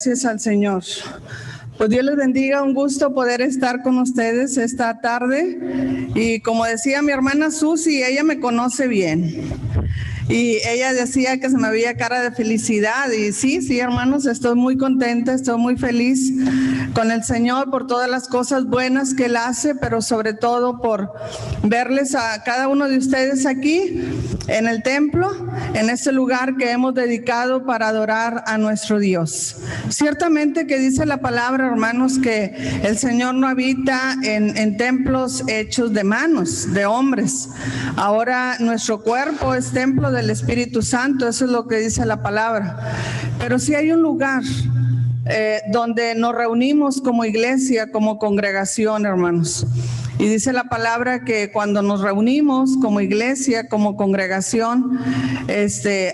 Gracias al Señor. Pues Dios les bendiga, un gusto poder estar con ustedes esta tarde. Y como decía mi hermana Susi, ella me conoce bien. Y ella decía que se me veía cara de felicidad. Y sí, hermanos, estoy muy contenta, estoy muy feliz con el Señor por todas las cosas buenas que Él hace, pero sobre todo por verles a cada uno de ustedes aquí en el templo, en este lugar que hemos dedicado para adorar a nuestro Dios. Ciertamente que dice la palabra, hermanos, que el Señor no habita en templos hechos de manos, de hombres. Ahora nuestro cuerpo es templo del Espíritu Santo, eso es lo que dice la palabra. Pero sí hay un lugar donde nos reunimos como iglesia, como congregación, hermanos. Y dice la palabra que cuando nos reunimos como iglesia, como congregación,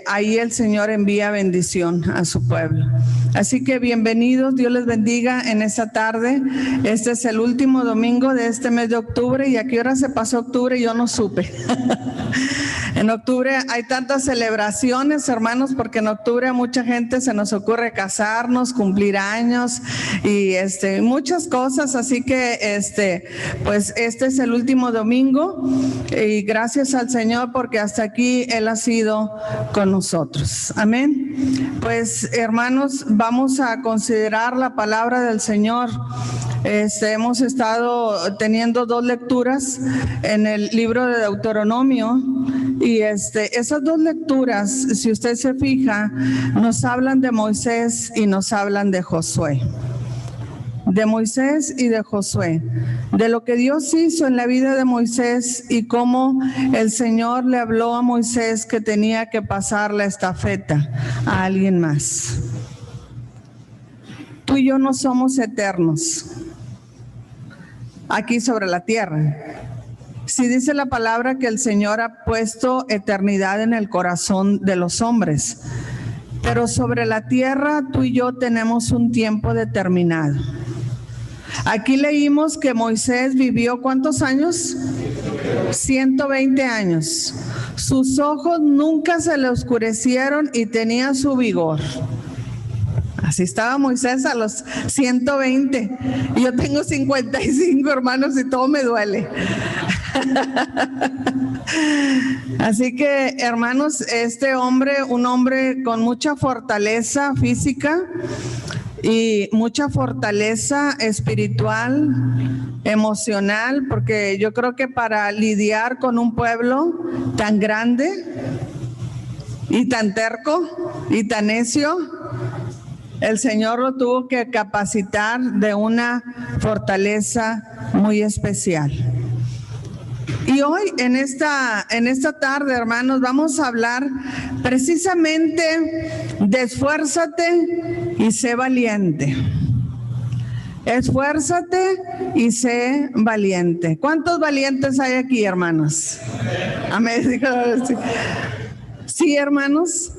ahí el Señor envía bendición a su pueblo. Así que bienvenidos, Dios les bendiga en esta tarde. Este es el último domingo de este mes de octubre. ¿Y a qué hora se pasó octubre? Yo no supe. En octubre hay tantas celebraciones, hermanos, porque en octubre a mucha gente se nos ocurre casarnos, cumplir años y muchas cosas. Así que pues este es el último domingo y gracias al Señor porque hasta aquí Él ha sido con nosotros. Amén. Pues hermanos, vamos a considerar la palabra del Señor. Hemos estado teniendo 2 lecturas en el libro de Deuteronomio y esas 2 lecturas, si usted se fija, nos hablan de Moisés y nos hablan de Josué. De Moisés y de Josué, de lo que Dios hizo en la vida de Moisés y cómo el Señor le habló a Moisés que tenía que pasar la estafeta a alguien más. Tú y yo no somos eternos aquí sobre la tierra. Sí dice la palabra que el Señor ha puesto eternidad en el corazón de los hombres, pero sobre la tierra tú y yo tenemos un tiempo determinado. Aquí leímos que Moisés vivió ¿cuántos años? 120 años. Sus ojos nunca se le oscurecieron y tenía su vigor. Así estaba Moisés a los 120. Y yo tengo 55, hermanos, y todo me duele. Así que, hermanos, este hombre, un hombre con mucha fortaleza física y mucha fortaleza espiritual, emocional, porque yo creo que para lidiar con un pueblo tan grande y tan terco y tan necio, el Señor lo tuvo que capacitar de una fortaleza muy especial. Y hoy en esta tarde, hermanos, vamos a hablar precisamente de esfuérzate y sé valiente. Esfuérzate y sé valiente. ¿Cuántos valientes hay aquí, hermanos? Amén. Sí, hermanos.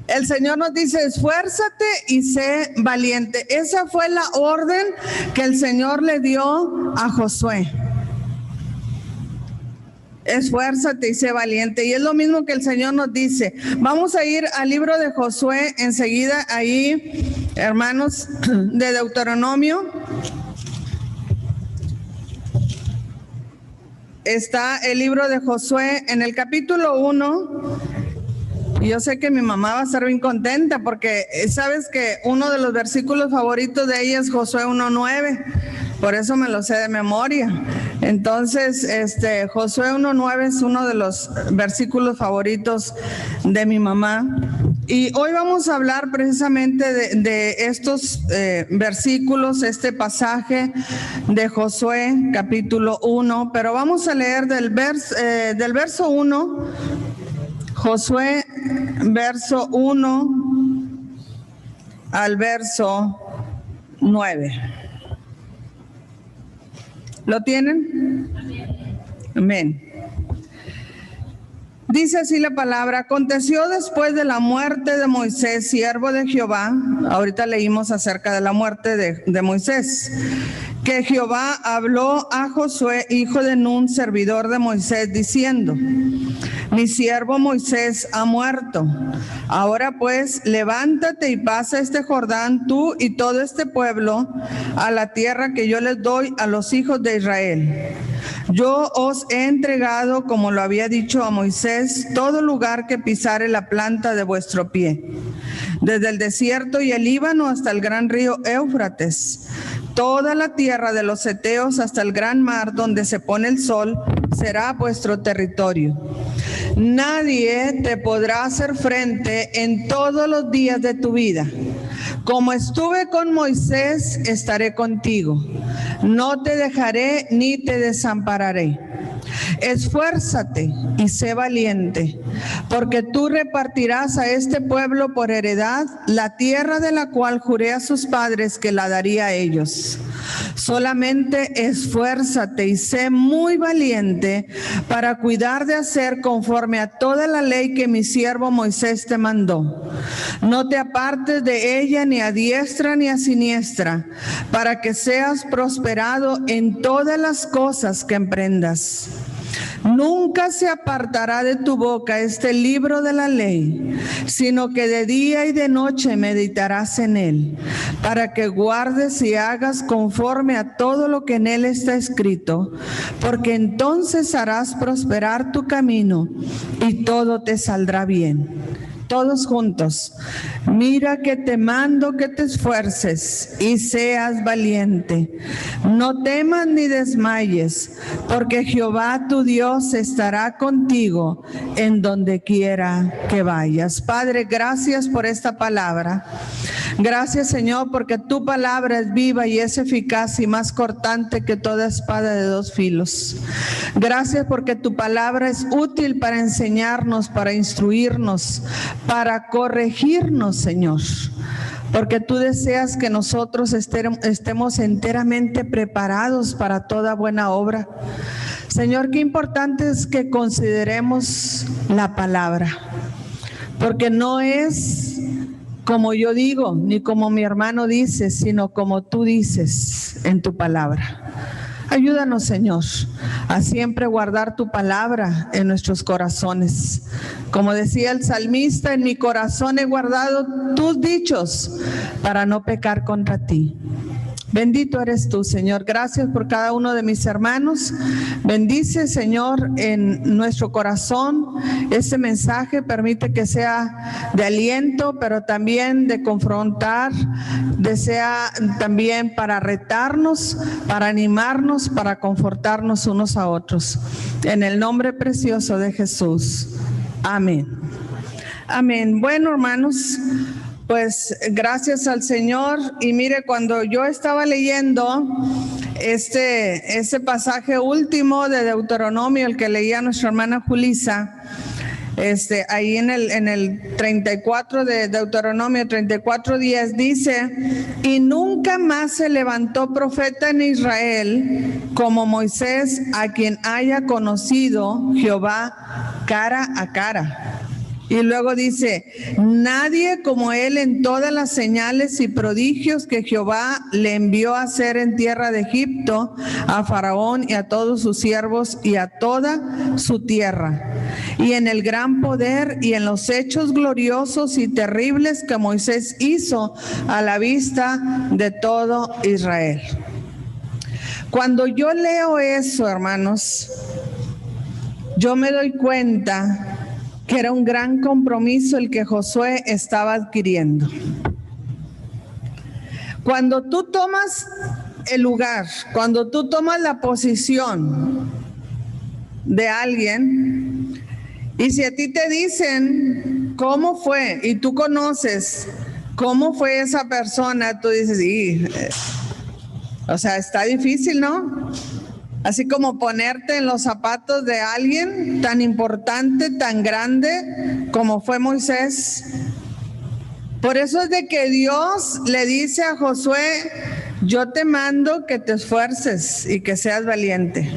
El Señor nos dice, esfuérzate y sé valiente. Esa fue la orden que el Señor le dio a Josué. Esfuérzate y sé valiente. Y es lo mismo que el Señor nos dice. Vamos a ir al libro de Josué enseguida, ahí, hermanos, de Deuteronomio. Está el libro de Josué en el capítulo 1. Y yo sé que mi mamá va a estar bien contenta porque sabes que uno de los versículos favoritos de ella es Josué 1:9. Por eso me lo sé de memoria. Entonces, Josué 1:9 es uno de los versículos favoritos de mi mamá. Y hoy vamos a hablar precisamente de estos versículos, este pasaje de Josué, capítulo 1. Pero vamos a leer del verso 1. Josué, verso 1 al verso 9. ¿Lo tienen? Amén. Dice así la palabra: aconteció después de la muerte de Moisés, siervo de Jehová. Ahorita leímos acerca de la muerte de Moisés. Que Jehová habló a Josué, hijo de Nun, servidor de Moisés, diciendo: Mi siervo Moisés ha muerto. Ahora pues, levántate y pasa este Jordán, tú y todo este pueblo, a la tierra que yo les doy a los hijos de Israel. Yo os he entregado, como lo había dicho a Moisés, todo lugar que pisare la planta de vuestro pie, desde el desierto y el Líbano hasta el gran río Éufrates. Toda la tierra de los heteos hasta el gran mar donde se pone el sol será vuestro territorio. Nadie te podrá hacer frente en todos los días de tu vida. Como estuve con Moisés, estaré contigo. No te dejaré ni te desampararé. Esfuérzate y sé valiente, porque tú repartirás a este pueblo por heredad la tierra de la cual juré a sus padres que la daría a ellos. Solamente esfuérzate y sé muy valiente para cuidar de hacer conforme a toda la ley que mi siervo Moisés te mandó. No te apartes de ella ni a diestra ni a siniestra, para que seas prosperado en todas las cosas que emprendas. Nunca se apartará de tu boca este libro de la ley, sino que de día y de noche meditarás en él, para que guardes y hagas conforme a todo lo que en él está escrito, porque entonces harás prosperar tu camino y todo te saldrá bien. Todos juntos. Mira que te mando que te esfuerces y seas valiente. No temas ni desmayes, porque Jehová tu Dios estará contigo en donde quiera que vayas. Padre, gracias por esta palabra. Gracias, Señor, porque tu palabra es viva y es eficaz y más cortante que toda espada de dos filos. Gracias porque tu palabra es útil para enseñarnos, para instruirnos, para corregirnos, Señor. Porque tú deseas que nosotros estemos enteramente preparados para toda buena obra. Señor, qué importante es que consideremos la palabra, porque no es como yo digo, ni como mi hermano dice, sino como tú dices en tu palabra. Ayúdanos, Señor, a siempre guardar tu palabra en nuestros corazones. Como decía el salmista, en mi corazón he guardado tus dichos para no pecar contra ti. Bendito eres tú, Señor. Gracias por cada uno de mis hermanos. Bendice, Señor, en nuestro corazón este mensaje. Permite que sea de aliento, pero también de confrontar, sea también para retarnos, para animarnos, para confortarnos unos a otros. En el nombre precioso de Jesús. Amén. Amén. Bueno, hermanos, pues gracias al Señor. Y mire, cuando yo estaba leyendo ese pasaje último de Deuteronomio, el que leía nuestra hermana Julisa, ahí en el 34 de Deuteronomio 34:10 dice: y nunca más se levantó profeta en Israel como Moisés, a quien haya conocido Jehová cara a cara. Y luego dice: nadie como él en todas las señales y prodigios que Jehová le envió a hacer en tierra de Egipto, a Faraón y a todos sus siervos y a toda su tierra. Y en el gran poder y en los hechos gloriosos y terribles que Moisés hizo a la vista de todo Israel. Cuando yo leo eso, hermanos, yo me doy cuenta que era un gran compromiso el que Josué estaba adquiriendo. Cuando tú tomas el lugar, cuando tú tomas la posición de alguien, y si a ti te dicen cómo fue y tú conoces cómo fue esa persona, tú dices, sí, o sea, está difícil, ¿no? Así como ponerte en los zapatos de alguien tan importante, tan grande como fue Moisés. Por eso es de que Dios le dice a Josué: yo te mando que te esfuerces y que seas valiente.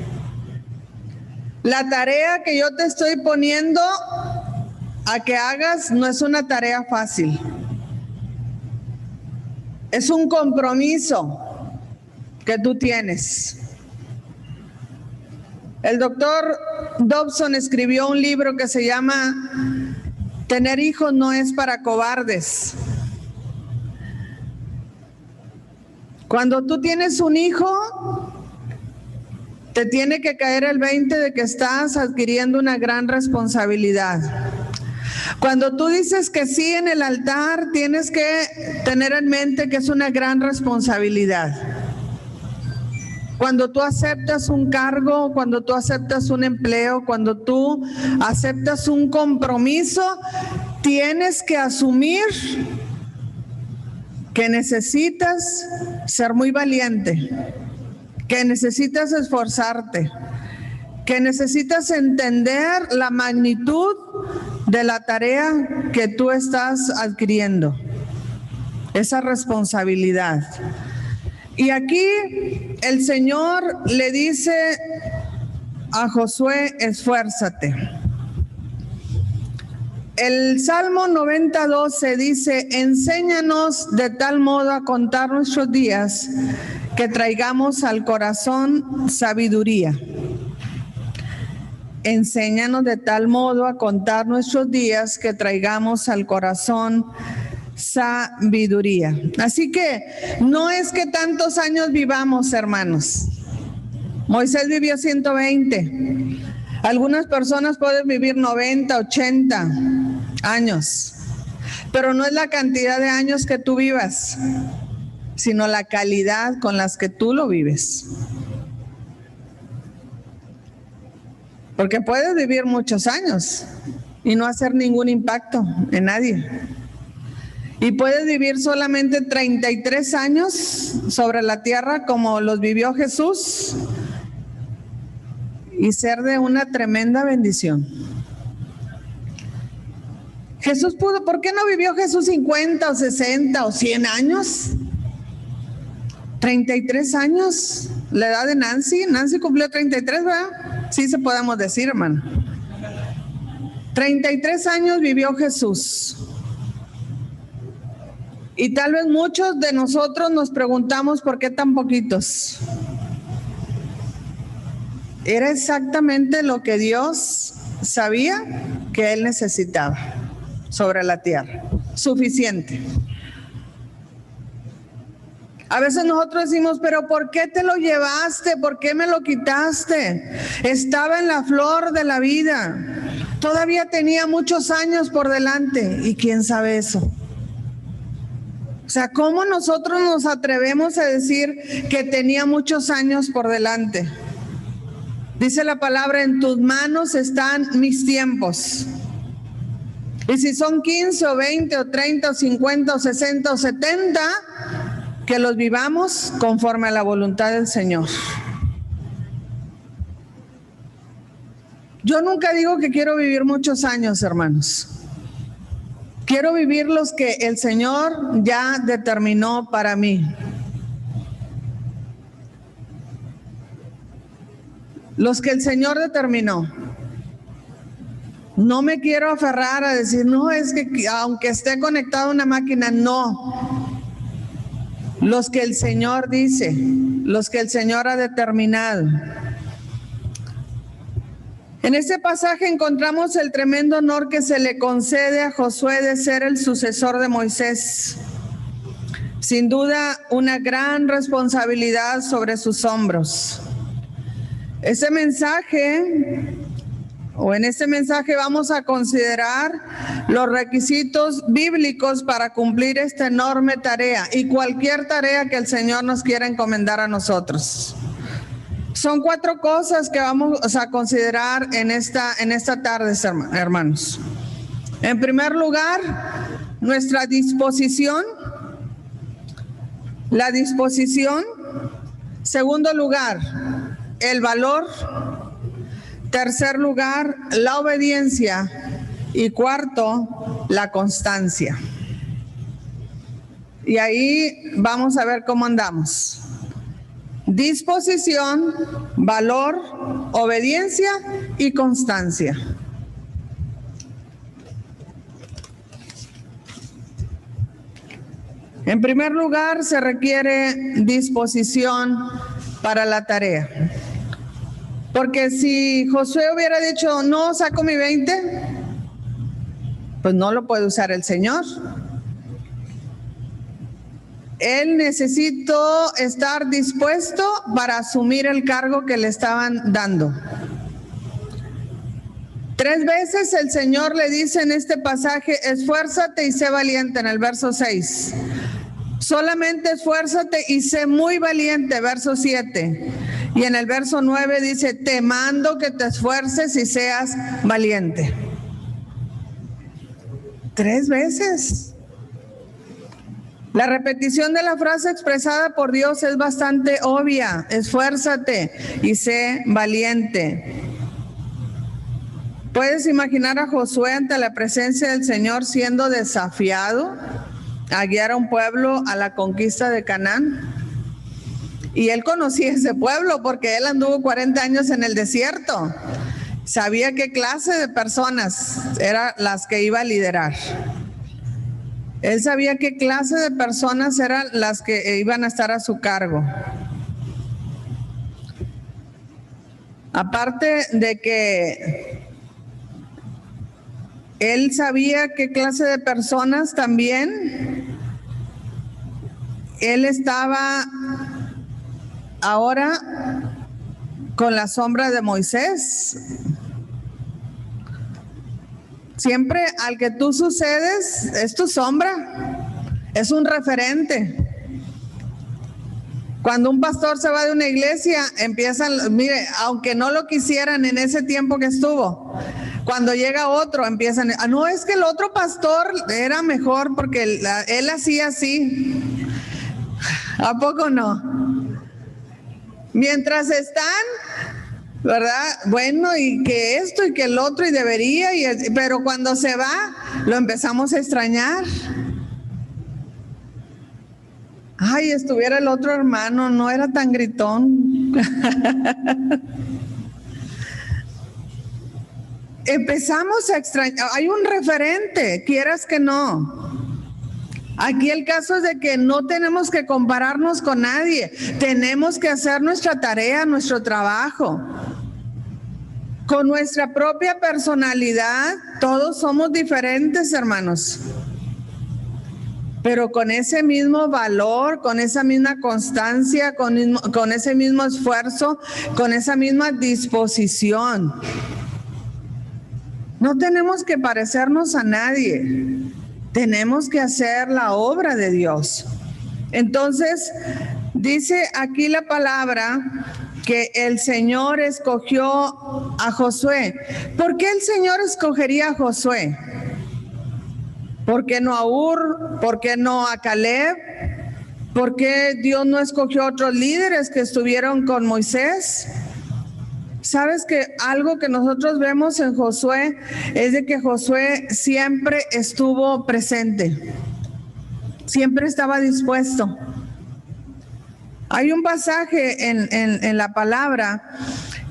La tarea que yo te estoy poniendo a que hagas no es una tarea fácil. Es un compromiso que tú tienes. El doctor Dobson escribió un libro que se llama Tener hijos no es para cobardes. Cuando tú tienes un hijo, te tiene que caer el 20 de que estás adquiriendo una gran responsabilidad. Cuando tú dices que sí en el altar, tienes que tener en mente que es una gran responsabilidad. Cuando tú aceptas un cargo, cuando tú aceptas un empleo, cuando tú aceptas un compromiso, tienes que asumir que necesitas ser muy valiente, que necesitas esforzarte, que necesitas entender la magnitud de la tarea que tú estás adquiriendo, esa responsabilidad. Y aquí el Señor le dice a Josué, esfuérzate. El Salmo 90:12 dice, enséñanos de tal modo a contar nuestros días que traigamos al corazón sabiduría. Enséñanos de tal modo a contar nuestros días que traigamos al corazón sabiduría. Así que no es que tantos años vivamos, hermanos. Moisés vivió 120. Algunas personas pueden vivir 90, 80 años, pero no es la cantidad de años que tú vivas, sino la calidad con las que tú lo vives. Porque puedes vivir muchos años y no hacer ningún impacto en nadie. Y puedes vivir solamente 33 años sobre la tierra como los vivió Jesús y ser de una tremenda bendición. Jesús pudo, ¿por qué no vivió Jesús 50 o 60 o 100 años? 33 años, la edad de Nancy. Nancy cumplió 33, ¿verdad? Sí se podemos decir, hermano. 33 años vivió Jesús. Y tal vez muchos de nosotros nos preguntamos por qué tan poquitos. Era exactamente lo que Dios sabía que Él necesitaba sobre la tierra. Suficiente. A veces nosotros decimos, pero ¿por qué te lo llevaste? ¿Por qué me lo quitaste? Estaba en la flor de la vida. Todavía tenía muchos años por delante. ¿Y quién sabe eso? O sea, ¿cómo nosotros nos atrevemos a decir que tenía muchos años por delante? Dice la palabra, en tus manos están mis tiempos. Y si son 15 o 20 o 30 o 50 o 60 o 70, que los vivamos conforme a la voluntad del Señor. Yo nunca digo que quiero vivir muchos años, hermanos. Quiero vivir los que el Señor ya determinó para mí. Los que el Señor determinó. No me quiero aferrar a decir, no, es que aunque esté conectado a una máquina, no. Los que el Señor dice, los que el Señor ha determinado. En este pasaje encontramos el tremendo honor que se le concede a Josué de ser el sucesor de Moisés. Sin duda, una gran responsabilidad sobre sus hombros. Ese mensaje, o en este mensaje vamos a considerar los requisitos bíblicos para cumplir esta enorme tarea y cualquier tarea que el Señor nos quiera encomendar a nosotros. Son 4 cosas que vamos a considerar en esta tarde, hermanos. En primer lugar, nuestra disposición. La disposición. Segundo lugar, el valor. Tercer lugar, la obediencia. Y cuarto, la constancia. Y ahí vamos a ver cómo andamos. Disposición, valor, obediencia y constancia. En primer lugar, se requiere disposición para la tarea. Porque si Josué hubiera dicho, no, saco mi 20, pues no lo puede usar el Señor. Él necesitó estar dispuesto para asumir el cargo que le estaban dando. 3 veces el Señor le dice en este pasaje, esfuérzate y sé valiente, en el verso 6. Solamente esfuérzate y sé muy valiente, verso 7. Y en el verso 9 dice, te mando que te esfuerces y seas valiente. 3 veces. La repetición de la frase expresada por Dios es bastante obvia. Esfuérzate y sé valiente. ¿Puedes imaginar a Josué ante la presencia del Señor siendo desafiado a guiar a un pueblo a la conquista de Canaán? Y él conocía ese pueblo porque él anduvo 40 años en el desierto. Sabía qué clase de personas eran las que iba a liderar. Él sabía qué clase de personas eran las que iban a estar a su cargo. Aparte de que él sabía qué clase de personas también, él estaba ahora con la sombra de Moisés. Siempre al que tú sucedes es tu sombra, es un referente. Cuando un pastor se va de una iglesia, empiezan, mire, aunque no lo quisieran en ese tiempo que estuvo, cuando llega otro, empiezan, no, es que el otro pastor era mejor porque él hacía así. ¿A poco no? Mientras están, ¿verdad? Bueno, y que esto y que el otro y debería, pero cuando se va, lo empezamos a extrañar. Ay, estuviera el otro hermano, no era tan gritón. Empezamos a extrañar, hay un referente, quieras que no. Aquí el caso es de que no tenemos que compararnos con nadie, tenemos que hacer nuestra tarea, nuestro trabajo. Con nuestra propia personalidad, todos somos diferentes, hermanos. Pero con ese mismo valor, con esa misma constancia, con ese mismo esfuerzo, con esa misma disposición. No tenemos que parecernos a nadie. Tenemos que hacer la obra de Dios. Entonces, dice aquí la palabra que el Señor escogió a Josué. ¿Por qué el Señor escogería a Josué? ¿Por qué no a Ur? ¿Por qué no a Caleb? ¿Por qué Dios no escogió a otros líderes que estuvieron con Moisés? ¿Sabes que algo que nosotros vemos en Josué es de que Josué siempre estuvo presente? Siempre estaba dispuesto. Hay un pasaje en la palabra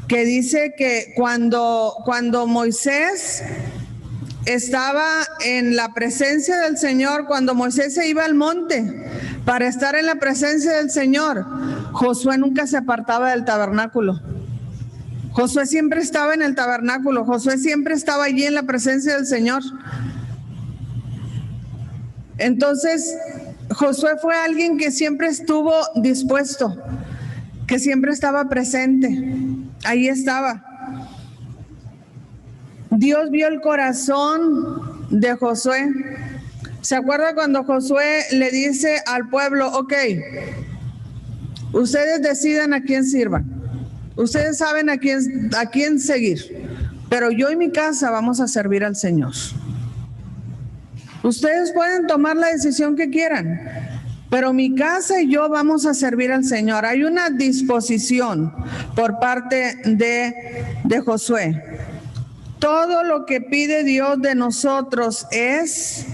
que dice que cuando Moisés estaba en la presencia del Señor, cuando Moisés se iba al monte para estar en la presencia del Señor, Josué nunca se apartaba del tabernáculo. Josué siempre estaba en el tabernáculo, Josué siempre estaba allí en la presencia del Señor. Entonces, Josué fue alguien que siempre estuvo dispuesto, que siempre estaba presente, ahí estaba. Dios vio el corazón de Josué. ¿Se acuerda cuando Josué le dice al pueblo, ok, ustedes deciden a quién sirvan, ustedes saben a quién seguir, pero yo y mi casa vamos a servir al Señor? Ustedes pueden tomar la decisión que quieran, pero mi casa y yo vamos a servir al Señor. Hay una disposición por parte de Josué. Todo lo que pide Dios de nosotros es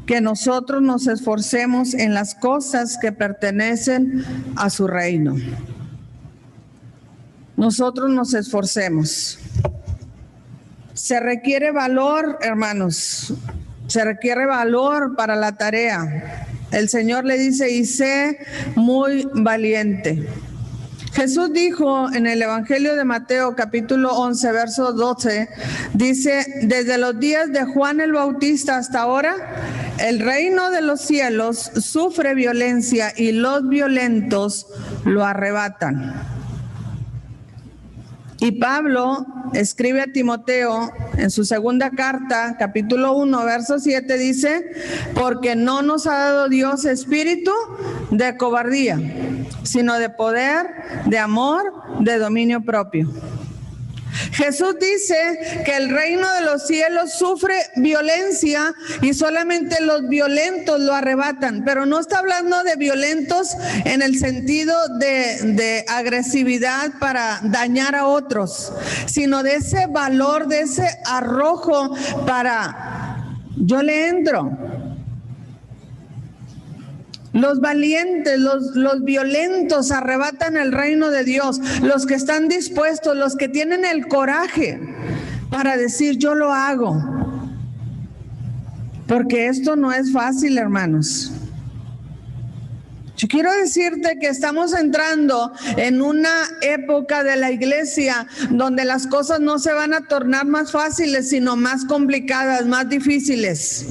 que nosotros nos esforcemos en las cosas que pertenecen a su reino. Nosotros nos esforcemos. Se requiere valor, hermanos. Se requiere valor para la tarea. El Señor le dice, y sé muy valiente. Jesús dijo en el Evangelio de Mateo, capítulo 11, verso 12, dice: desde los días de Juan el Bautista hasta ahora, el reino de los cielos sufre violencia y los violentos lo arrebatan. Y Pablo escribe a Timoteo en su segunda carta, capítulo 1, verso 7, dice: porque no nos ha dado Dios espíritu de cobardía, sino de poder, de amor, de dominio propio. Jesús dice que el reino de los cielos sufre violencia y solamente los violentos lo arrebatan, pero no está hablando de violentos en el sentido de agresividad para dañar a otros, sino de ese valor, de ese arrojo para yo le entro. Los valientes, los violentos arrebatan el reino de Dios. Los que están dispuestos, los que tienen el coraje para decir yo lo hago. Porque esto no es fácil, hermanos. Yo quiero decirte que estamos entrando en una época de la iglesia donde las cosas no se van a tornar más fáciles, sino más complicadas, más difíciles.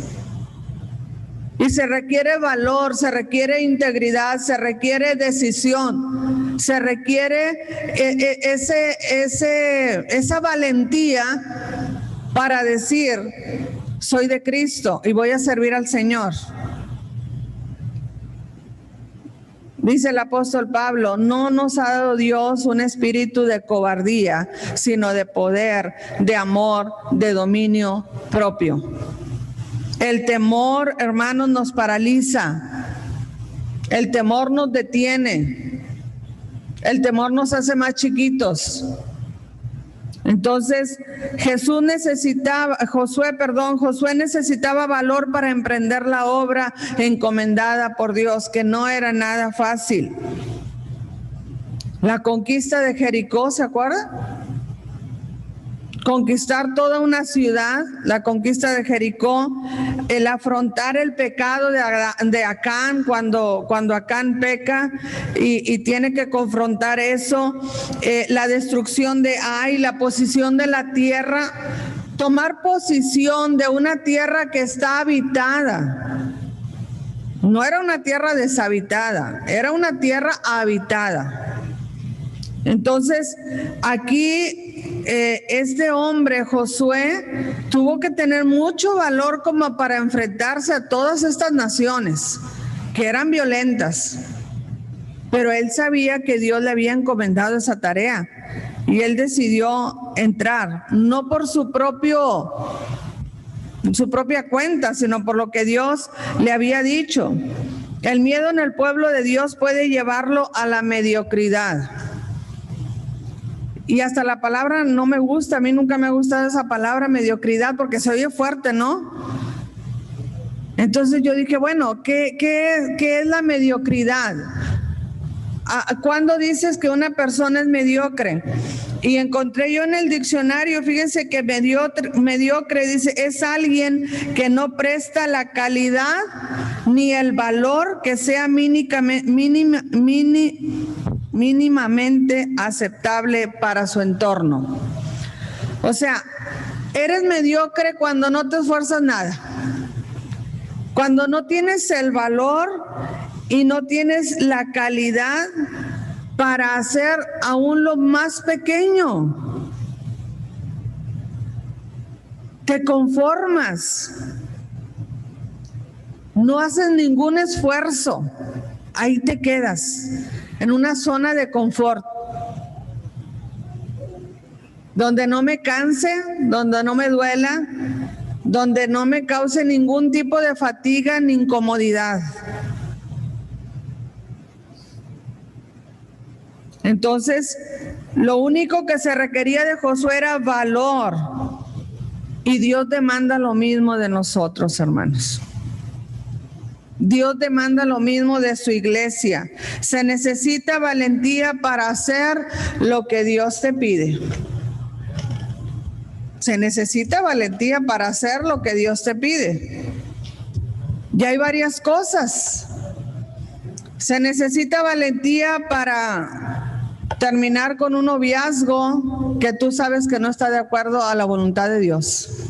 Y se requiere valor, se requiere integridad, se requiere decisión, se requiere esa valentía para decir, soy de Cristo y voy a servir al Señor. Dice el apóstol Pablo: no nos ha dado Dios un espíritu de cobardía, sino de poder, de amor, de dominio propio. El temor, hermanos, nos paraliza. El temor nos detiene. El temor nos hace más chiquitos. Entonces, Josué necesitaba valor para emprender la obra encomendada por Dios, que no era nada fácil. La conquista de Jericó, ¿se acuerda? Conquistar toda una ciudad, la conquista de Jericó, el afrontar el pecado de Acán cuando Acán peca y tiene que confrontar eso, la destrucción de Ai, la posición de la tierra, tomar posición de una tierra que está habitada. No era una tierra deshabitada, era una tierra habitada. Entonces, aquí este hombre, Josué, tuvo que tener mucho valor como para enfrentarse a todas estas naciones que eran violentas. Pero él sabía que Dios le había encomendado esa tarea y él decidió entrar, no por su propia cuenta, sino por lo que Dios le había dicho. El miedo en el pueblo de Dios puede llevarlo a la mediocridad. Y hasta la palabra no me gusta, a mí nunca me ha gustado esa palabra mediocridad porque se oye fuerte, ¿no? Entonces yo dije, bueno, ¿qué es la mediocridad? ¿Cuándo dices que una persona es mediocre? Y encontré yo en el diccionario, fíjense que mediocre dice, es alguien que no presta la calidad ni el valor que sea mínimamente aceptable para su entorno. O sea, eres mediocre cuando no te esfuerzas nada, cuando no tienes el valor y no tienes la calidad para hacer aún lo más pequeño. Te conformas, no haces ningún esfuerzo, ahí te quedas en una zona de confort, donde no me canse, donde no me duela, donde no me cause ningún tipo de fatiga ni incomodidad. Entonces, lo único que se requería de Josué era valor. Y Dios demanda lo mismo de nosotros, hermanos. Dios demanda lo mismo de su iglesia. Se necesita valentía para hacer lo que Dios te pide. Se necesita valentía para hacer lo que Dios te pide. Y hay varias cosas. Se necesita valentía para terminar con un noviazgo que tú sabes que no está de acuerdo a la voluntad de Dios.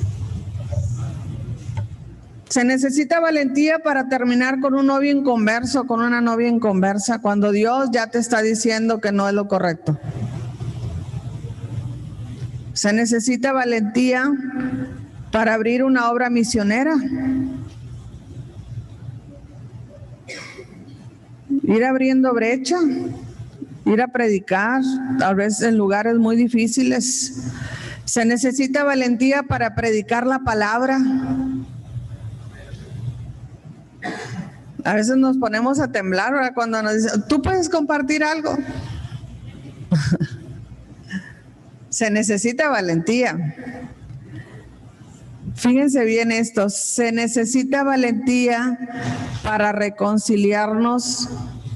Se necesita valentía para terminar con un novio inconverso, con una novia inconversa, cuando Dios ya te está diciendo que no es lo correcto. Se necesita valentía para abrir una obra misionera. Ir abriendo brecha, ir a predicar, tal vez en lugares muy difíciles. Se necesita valentía para predicar la palabra. A veces nos ponemos a temblar, ¿verdad? Cuando nos dicen, ¿tú puedes compartir algo? Se necesita valentía. Fíjense bien esto, se necesita valentía para reconciliarnos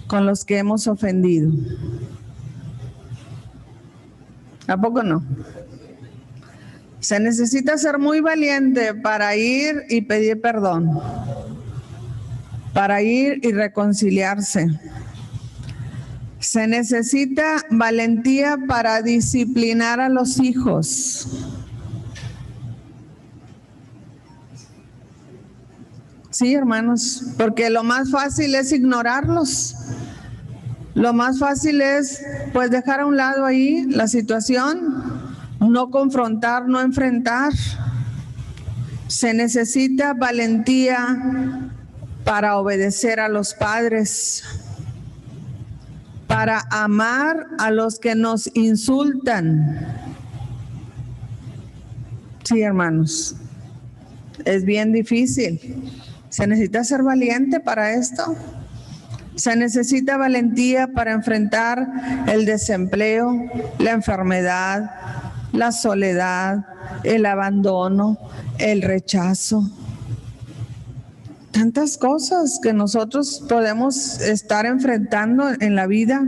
con los que hemos ofendido. ¿A poco no? Se necesita ser muy valiente para ir y pedir perdón, para ir y reconciliarse. Se necesita valentía para disciplinar a los hijos. Sí, hermanos, porque lo más fácil es ignorarlos. Lo más fácil es, pues, dejar a un lado ahí la situación, no confrontar, no enfrentar. Se necesita valentía para obedecer a los padres, para amar a los que nos insultan. Sí, hermanos, es bien difícil. Se necesita ser valiente para esto. Se necesita valentía para enfrentar el desempleo, la enfermedad, la soledad, el abandono, el rechazo. Tantas cosas que nosotros podemos estar enfrentando en la vida.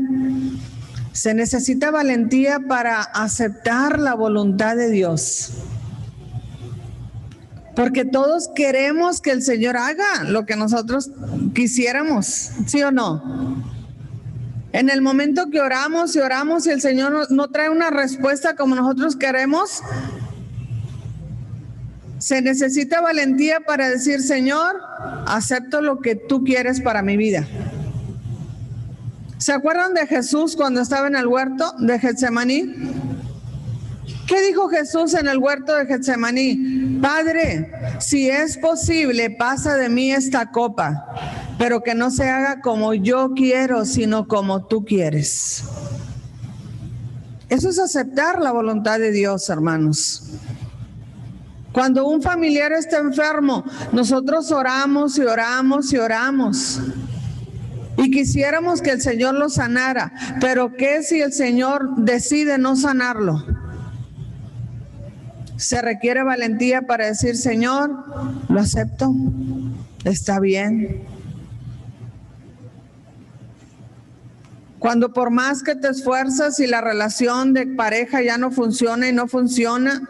Se necesita valentía para aceptar la voluntad de Dios. Porque todos queremos que el Señor haga lo que nosotros quisiéramos, ¿sí o no? En el momento que oramos y oramos y el Señor no trae una respuesta como nosotros queremos, se necesita valentía para decir, Señor, acepto lo que tú quieres para mi vida. ¿Se acuerdan de Jesús cuando estaba en el huerto de Getsemaní? ¿Qué dijo Jesús en el huerto de Getsemaní? Padre, si es posible, pasa de mí esta copa, pero que no se haga como yo quiero, sino como tú quieres. Eso es aceptar la voluntad de Dios, hermanos. Cuando un familiar está enfermo, nosotros oramos y oramos y oramos. Y quisiéramos que el Señor lo sanara, pero ¿qué si el Señor decide no sanarlo? Se requiere valentía para decir, Señor, lo acepto, está bien. Cuando por más que te esfuerzas y la relación de pareja ya no funciona y no funciona,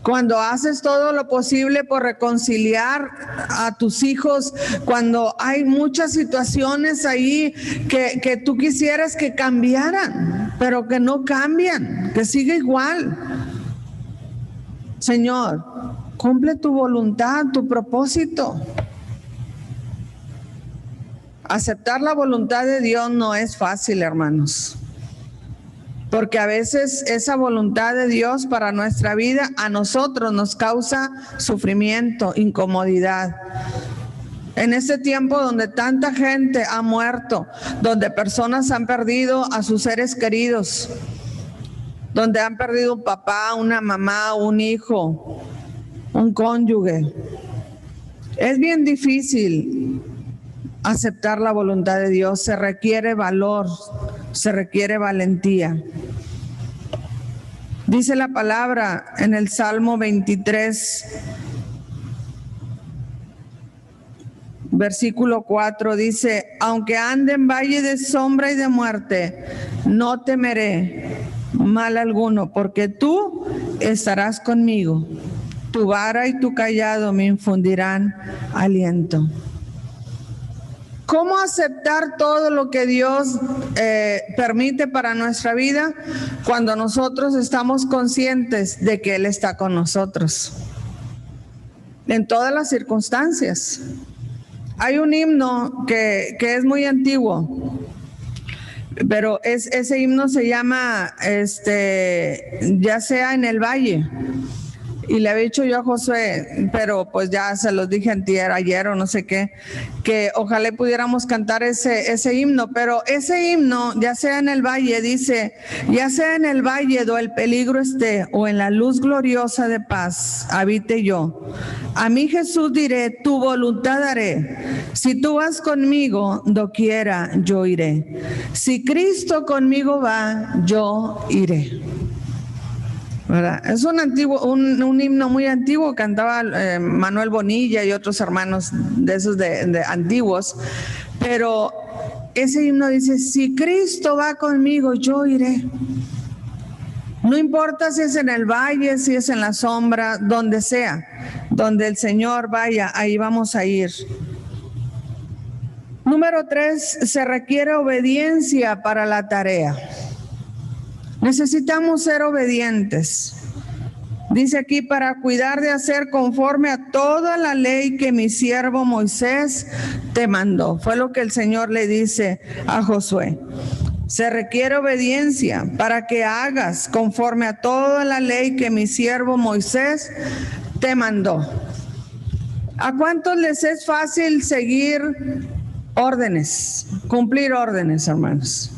cuando haces todo lo posible por reconciliar a tus hijos, cuando hay muchas situaciones ahí que tú quisieras que cambiaran, pero que no cambian, que sigue igual. Señor, cumple tu voluntad, tu propósito. Aceptar la voluntad de Dios no es fácil, hermanos. Porque a veces esa voluntad de Dios para nuestra vida a nosotros nos causa sufrimiento, incomodidad. En este tiempo donde tanta gente ha muerto, donde personas han perdido a sus seres queridos, donde han perdido un papá, una mamá, un hijo, un cónyuge, es bien difícil aceptar la voluntad de Dios. Se requiere valor, se requiere valentía. Dice la palabra en el Salmo 23, versículo 4, dice, aunque ande en valle de sombra y de muerte, no temeré mal alguno, porque tú estarás conmigo. Tu vara y tu cayado me infundirán aliento. ¿Cómo aceptar todo lo que Dios permite para nuestra vida? Cuando nosotros estamos conscientes de que Él está con nosotros en todas las circunstancias. Hay un himno que es muy antiguo, pero ese himno se llama Ya sea en el valle. Y le había dicho yo a Josué, pero pues ya se los dije ayer o no sé qué, que ojalá pudiéramos cantar ese himno. Pero ese himno, ya sea en el valle, dice: ya sea en el valle do el peligro esté, o en la luz gloriosa de paz habite yo. A mí Jesús diré, tu voluntad haré. Si tú vas conmigo, doquiera yo iré. Si Cristo conmigo va, yo iré. ¿Verdad? Es un himno muy antiguo, cantaba Manuel Bonilla y otros hermanos de esos de antiguos, pero ese himno dice: si Cristo va conmigo, yo iré. No importa si es en el valle, si es en la sombra, donde sea, donde el Señor vaya, ahí vamos a ir. Número 3, se requiere obediencia para la tarea. Necesitamos ser obedientes. Dice aquí: para cuidar de hacer conforme a toda la ley que mi siervo Moisés te mandó. Fue lo que el Señor le dice a Josué. Se requiere obediencia para que hagas conforme a toda la ley que mi siervo Moisés te mandó. ¿A cuántos les es fácil seguir órdenes, cumplir órdenes, hermanos?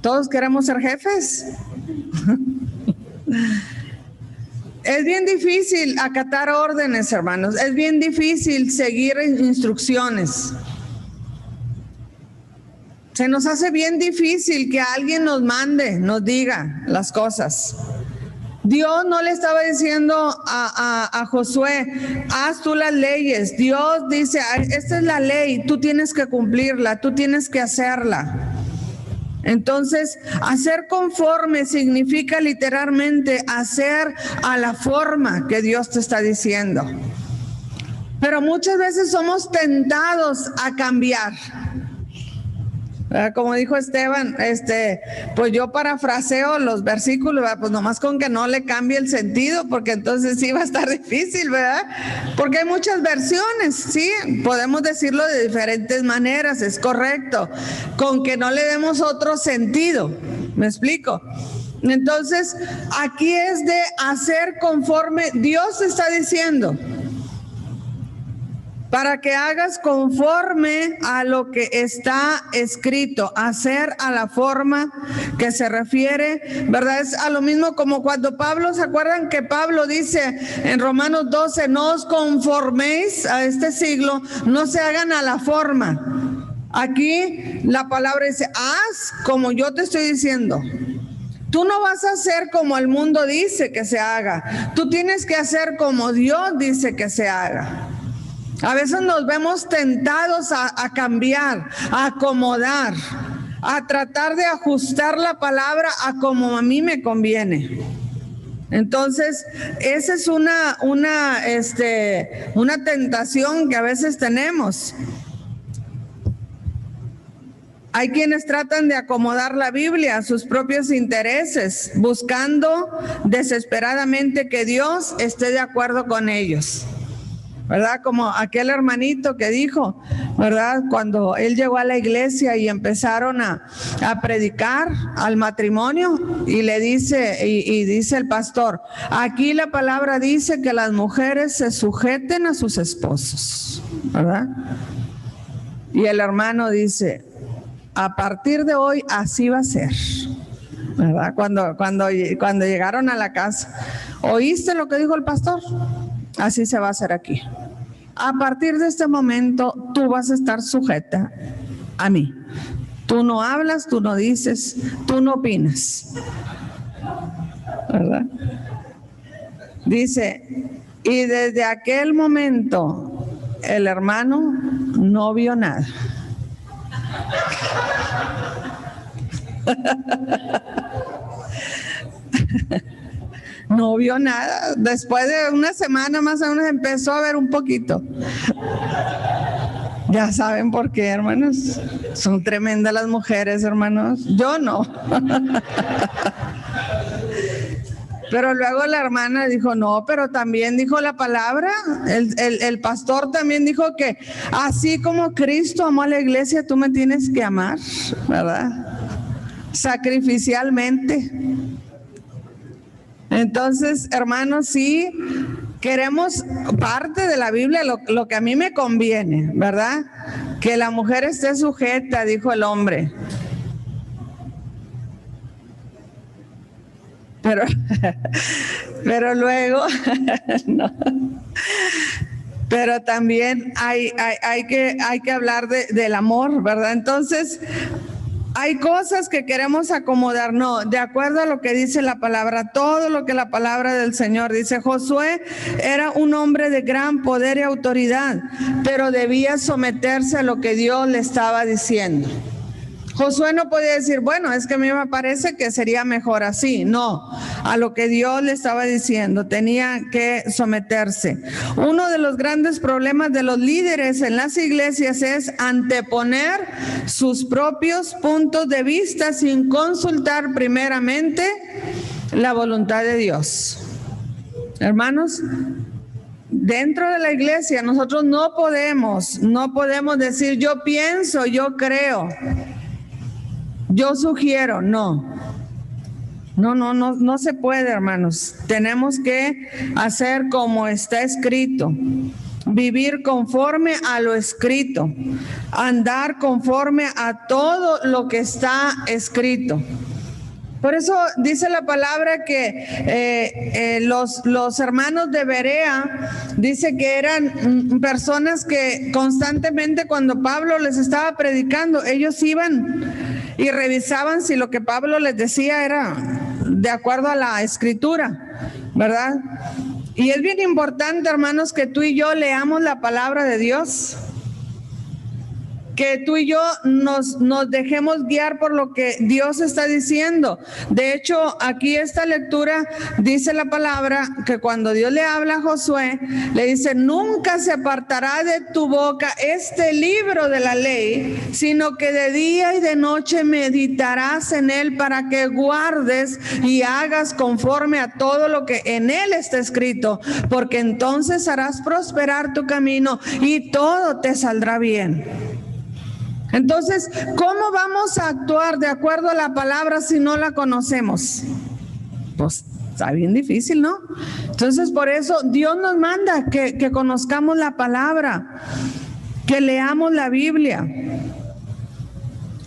¿Todos queremos ser jefes? Es bien difícil acatar órdenes, hermanos. Es bien difícil seguir instrucciones. Se nos hace bien difícil que alguien nos mande, nos diga las cosas. Dios no le estaba diciendo a Josué: haz tú las leyes. Dios dice: esta es la ley, tú tienes que cumplirla, tú tienes que hacerla. Entonces, hacer conforme significa literalmente hacer a la forma que Dios te está diciendo. Pero muchas veces somos tentados a cambiar. Como dijo Esteban, pues yo parafraseo los versículos, ¿verdad? Pues nomás con que no le cambie el sentido, porque entonces sí va a estar difícil, ¿verdad? Porque hay muchas versiones, sí, podemos decirlo de diferentes maneras, es correcto, con que no le demos otro sentido, ¿me explico? Entonces, aquí es de hacer conforme Dios está diciendo. Para que hagas conforme a lo que está escrito, hacer a la forma que se refiere, ¿verdad? Es a lo mismo como cuando Pablo, ¿se acuerdan que Pablo dice en Romanos 12, no os conforméis a este siglo, no se hagan a la forma? Aquí la palabra dice, haz como yo te estoy diciendo. Tú no vas a hacer como el mundo dice que se haga, tú tienes que hacer como Dios dice que se haga. A veces nos vemos tentados a cambiar, a acomodar, a tratar de ajustar la palabra a como a mí me conviene. Entonces, esa es una tentación que a veces tenemos. Hay quienes tratan de acomodar la Biblia a sus propios intereses, buscando desesperadamente que Dios esté de acuerdo con ellos. ¿Verdad? Como aquel hermanito que dijo, ¿verdad? Cuando él llegó a la iglesia y empezaron a predicar al matrimonio y le dice, y dice el pastor, aquí la palabra dice que las mujeres se sujeten a sus esposos, ¿verdad? Y el hermano dice, a partir de hoy así va a ser, ¿verdad? Cuando llegaron a la casa, ¿oíste lo que dijo el pastor? Así se va a hacer aquí. A partir de este momento, tú vas a estar sujeta a mí. Tú no hablas, tú no dices, tú no opinas. ¿Verdad? Dice, y desde aquel momento, el hermano no vio nada. No vio nada. Después de una semana más o menos empezó a ver un poquito. Ya saben por qué, hermanos. Son tremendas las mujeres, hermanos. Yo no. Pero luego la hermana dijo, no, pero también dijo la palabra, el pastor también dijo que así como Cristo amó a la iglesia, tú me tienes que amar, ¿verdad? Sacrificialmente. Entonces, hermanos, sí, queremos parte de la Biblia, lo que a mí me conviene, ¿verdad? Que la mujer esté sujeta, dijo el hombre. Pero luego, no. Pero también hay que hablar del amor, ¿verdad? Entonces, hay cosas que queremos acomodar, no, de acuerdo a lo que dice la palabra, todo lo que la palabra del Señor dice. Josué era un hombre de gran poder y autoridad, pero debía someterse a lo que Dios le estaba diciendo. Josué no podía decir, bueno, es que a mí me parece que sería mejor así. No, a lo que Dios le estaba diciendo, tenía que someterse. Uno de los grandes problemas de los líderes en las iglesias es anteponer sus propios puntos de vista sin consultar primeramente la voluntad de Dios. Hermanos, dentro de la iglesia nosotros no podemos decir yo pienso, yo creo, yo sugiero, no se puede, hermanos. Tenemos que hacer como está escrito, vivir conforme a lo escrito, andar conforme a todo lo que está escrito. Por eso dice la palabra que los hermanos de Berea, dice que eran personas que constantemente cuando Pablo les estaba predicando, ellos iban y revisaban si lo que Pablo les decía era de acuerdo a la escritura, ¿verdad? Y es bien importante, hermanos, que tú y yo leamos la palabra de Dios, que tú y yo nos dejemos guiar por lo que Dios está diciendo. De hecho, aquí esta lectura dice la palabra que cuando Dios le habla a Josué, le dice, nunca se apartará de tu boca este libro de la ley, sino que de día y de noche meditarás en él para que guardes y hagas conforme a todo lo que en él está escrito, porque entonces harás prosperar tu camino y todo te saldrá bien. Entonces, ¿cómo vamos a actuar de acuerdo a la palabra si no la conocemos? Pues está bien difícil, ¿no? Entonces, por eso Dios nos manda que conozcamos la palabra, que leamos la Biblia.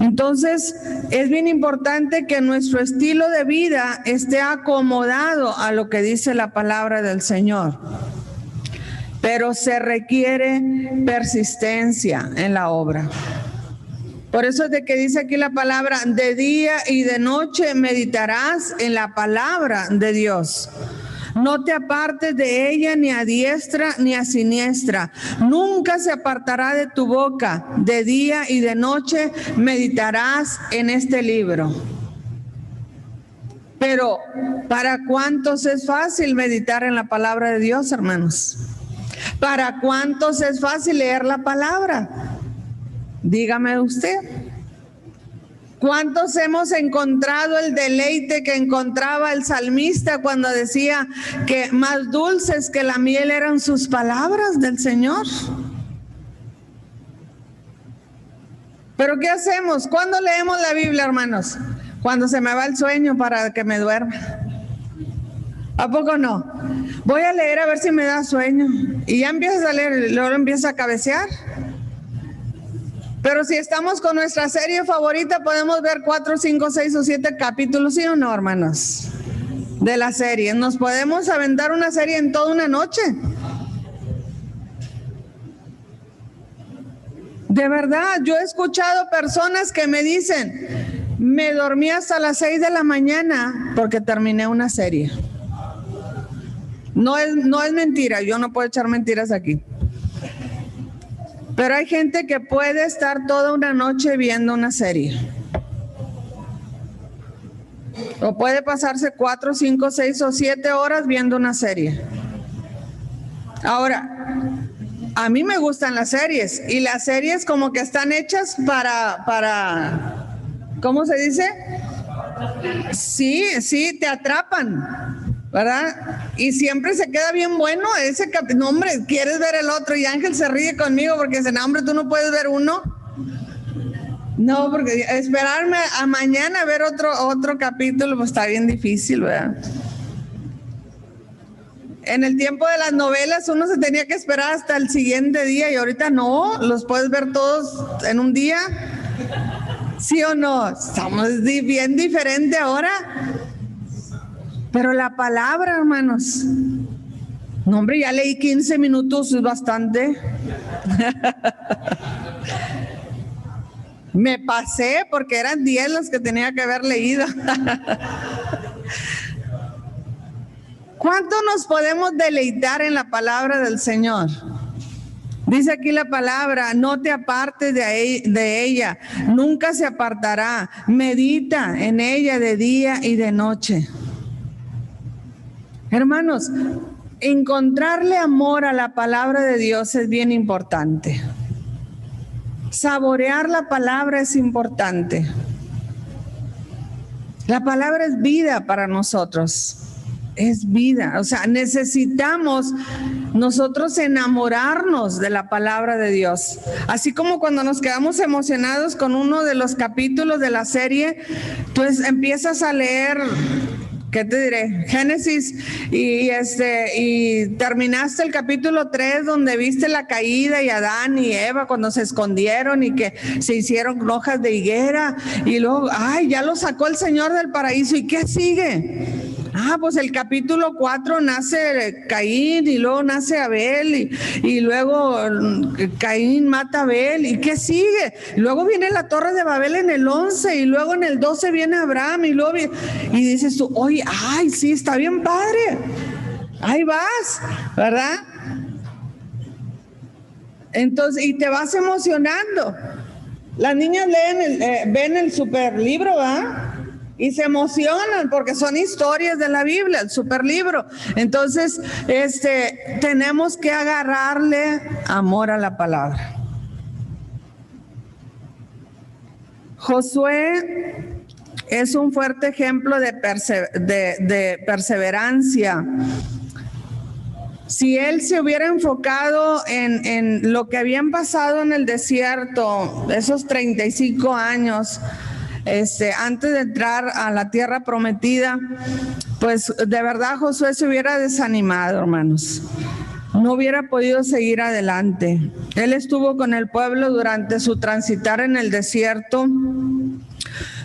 Entonces, es bien importante que nuestro estilo de vida esté acomodado a lo que dice la palabra del Señor. Pero se requiere persistencia en la obra. Por eso es de que dice aquí la palabra, de día y de noche meditarás en la palabra de Dios. No te apartes de ella ni a diestra ni a siniestra. Nunca se apartará de tu boca. De día y de noche meditarás en este libro. Pero, ¿para cuántos es fácil meditar en la palabra de Dios, hermanos? ¿Para cuántos es fácil leer la palabra? Dígame usted, ¿cuántos hemos encontrado el deleite que encontraba el salmista cuando decía que más dulces que la miel eran sus palabras del Señor? ¿Pero qué hacemos? ¿Cuándo leemos la Biblia, hermanos? Cuando se me va el sueño para que me duerma. ¿A poco no? Voy a leer a ver si me da sueño. Y ya empiezas a leer y luego empiezas a cabecear. Pero si estamos con nuestra serie favorita, podemos ver 4, 5, 6 o 7 capítulos, ¿sí o no, hermanos? De la serie. Nos podemos aventar una serie en toda una noche. De verdad, yo he escuchado personas que me dicen, me dormí hasta las 6 de la mañana porque terminé una serie. No es mentira, yo no puedo echar mentiras aquí. Pero hay gente que puede estar toda una noche viendo una serie. O puede pasarse 4, 5, 6 o 7 horas viendo una serie. Ahora, A mí me gustan las series, y las series como que están hechas para, ¿cómo se dice? Sí, te atrapan, ¿verdad? Y siempre se queda bien bueno ese capítulo. No, hombre, quieres ver el otro, y Ángel se ríe conmigo porque dice, no, hombre, tú no puedes ver uno. No, porque esperarme a mañana a ver otro capítulo, pues está bien difícil, ¿verdad? En el tiempo de las novelas uno se tenía que esperar hasta el siguiente día, y ahorita no, los puedes ver todos en un día. ¿Sí o no? Estamos bien diferente ahora. Pero la palabra, hermanos, no, hombre, ya leí 15 minutos, es bastante. Me pasé porque eran 10 los que tenía que haber leído. ¿Cuánto nos podemos deleitar en la palabra del Señor? Dice aquí la palabra, no te apartes de ella, nunca se apartará. Medita en ella de día y de noche. Hermanos, encontrarle amor a la palabra de Dios es bien importante. Saborear la palabra es importante. La palabra es vida para nosotros. Es vida, o sea, necesitamos nosotros enamorarnos de la palabra de Dios. Así como cuando nos quedamos emocionados con uno de los capítulos de la serie, pues empiezas a leer, ¿qué te diré? Génesis, y terminaste el capítulo 3 donde viste la caída y Adán y Eva cuando se escondieron y que se hicieron hojas de higuera, y luego, ya lo sacó el Señor del paraíso, ¿y qué sigue? Pues el capítulo 4 nace Caín, y luego nace Abel, y luego Caín mata a Abel, ¿y qué sigue? Luego viene la Torre de Babel en el 11, y luego en el 12 viene Abraham, y dices tú, oye, sí, está bien padre, ahí vas, ¿verdad? Entonces, y te vas emocionando. Las niñas ven el super libro, ¿verdad? Y se emocionan porque son historias de la Biblia, el super libro. Entonces, tenemos que agarrarle amor a la palabra. Josué es un fuerte ejemplo de perseverancia. Si él se hubiera enfocado en lo que habían pasado en el desierto, esos 35 años, antes de entrar a la tierra prometida, pues de verdad Josué se hubiera desanimado, hermanos. No hubiera podido seguir adelante. Él estuvo con el pueblo durante su transitar en el desierto.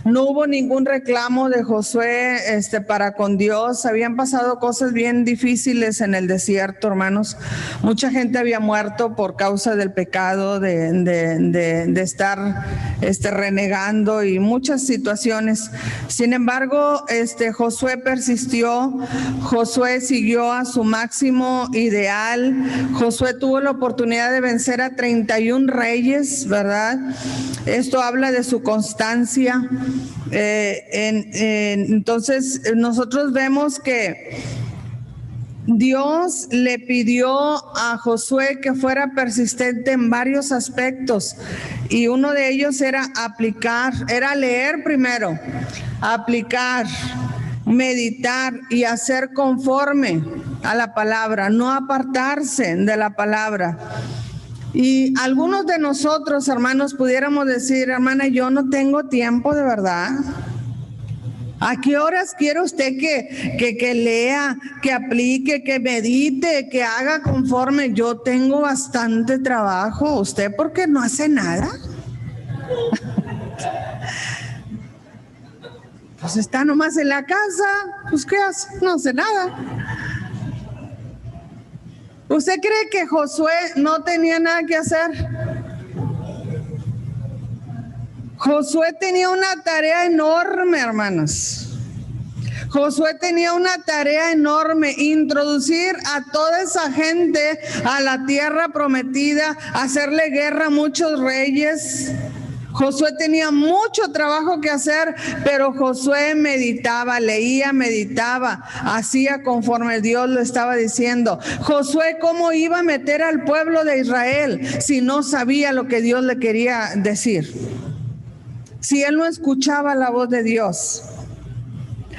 No hubo ningún reclamo de Josué para con Dios. Habían pasado cosas bien difíciles en el desierto, hermanos. Mucha gente había muerto por causa del pecado, de estar renegando, y muchas situaciones. Sin embargo, Josué persistió. Josué siguió a su máximo ideal. Josué tuvo la oportunidad de vencer a 31 reyes, ¿verdad? Esto habla de su constancia. Entonces nosotros vemos que Dios le pidió a Josué que fuera persistente en varios aspectos, y uno de ellos era leer primero, aplicar, meditar y hacer conforme a la palabra, no apartarse de la palabra. Y algunos de nosotros, hermanos, pudiéramos decir, hermana, yo no tengo tiempo, de verdad. ¿A qué horas quiere usted que lea, que aplique, que medite, que haga conforme? Yo tengo bastante trabajo. ¿Usted por qué no hace nada? Pues está nomás en la casa. Pues ¿qué hace? No hace nada. ¿Usted cree que Josué no tenía nada que hacer? Josué tenía una tarea enorme, hermanos. Josué tenía una tarea enorme: introducir a toda esa gente a la tierra prometida, hacerle guerra a muchos reyes. Josué tenía mucho trabajo que hacer, pero Josué meditaba, leía, meditaba, hacía conforme Dios lo estaba diciendo. Josué, ¿cómo iba a meter al pueblo de Israel si no sabía lo que Dios le quería decir? Si él no escuchaba la voz de Dios.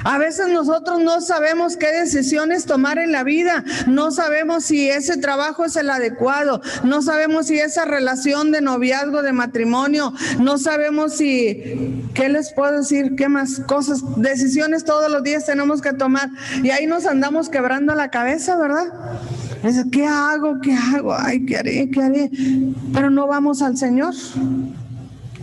A veces nosotros no sabemos qué decisiones tomar en la vida, no sabemos si ese trabajo es el adecuado, no sabemos si esa relación de noviazgo, de matrimonio, no sabemos si, ¿qué les puedo decir? ¿Qué más cosas? Decisiones todos los días tenemos que tomar y ahí nos andamos quebrando la cabeza, ¿verdad? ¿Qué hago? ¿Qué hago? Ay, ¿qué haré? ¿Qué haré? Pero no vamos al Señor.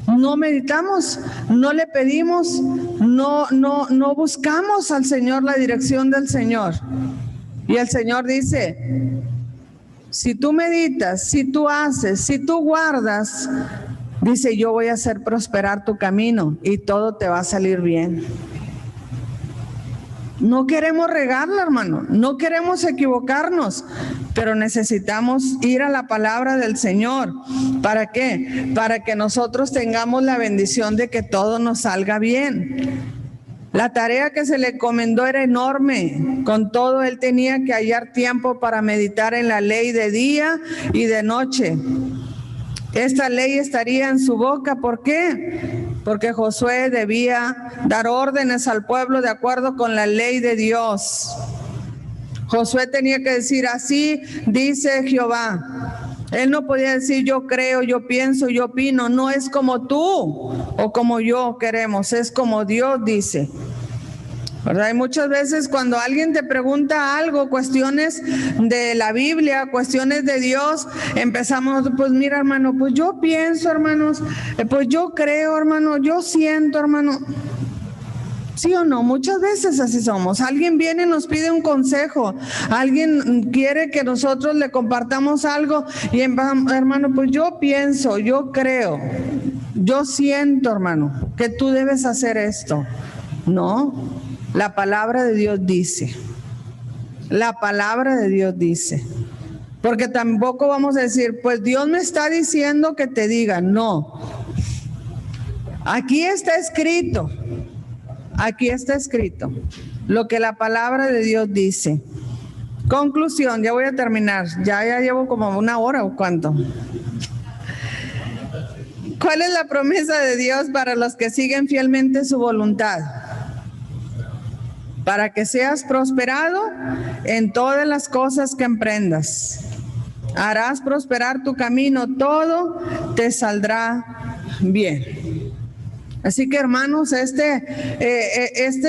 No meditamos, no le pedimos, no buscamos al Señor, la dirección del Señor. Y el Señor dice, si tú meditas, si tú haces, si tú guardas, dice, yo voy a hacer prosperar tu camino y todo te va a salir bien. No queremos regarla, hermano, no queremos equivocarnos, pero necesitamos ir a la palabra del Señor. ¿Para qué? Para que nosotros tengamos la bendición de que todo nos salga bien. La tarea que se le encomendó era enorme. Con todo, él tenía que hallar tiempo para meditar en la ley de día y de noche. Esta ley estaría en su boca. ¿Por qué? Porque Josué debía dar órdenes al pueblo de acuerdo con la ley de Dios. Josué tenía que decir, así dice Jehová. Él no podía decir, yo creo, yo pienso, yo opino. No es como tú o como yo queremos, es como Dios dice. ¿Verdad? Y muchas veces cuando alguien te pregunta algo, cuestiones de la Biblia, cuestiones de Dios, empezamos, pues mira, hermano, pues yo pienso, hermanos, pues yo creo, hermano, yo siento, hermano. ¿Sí o no? Muchas veces así somos. Alguien viene y nos pide un consejo, alguien quiere que nosotros le compartamos algo y hermano, pues yo pienso, yo creo, yo siento, hermano, que tú debes hacer esto. No. La palabra de Dios dice, la palabra de Dios dice, porque tampoco vamos a decir, pues Dios me está diciendo que te diga, no, aquí está escrito lo que la palabra de Dios dice. Conclusión, ya voy a terminar, ya llevo como una hora o cuánto. ¿Cuál es la promesa de Dios para los que siguen fielmente su voluntad? Para que seas prosperado en todas las cosas que emprendas. Harás prosperar tu camino, todo te saldrá bien. Así que hermanos, este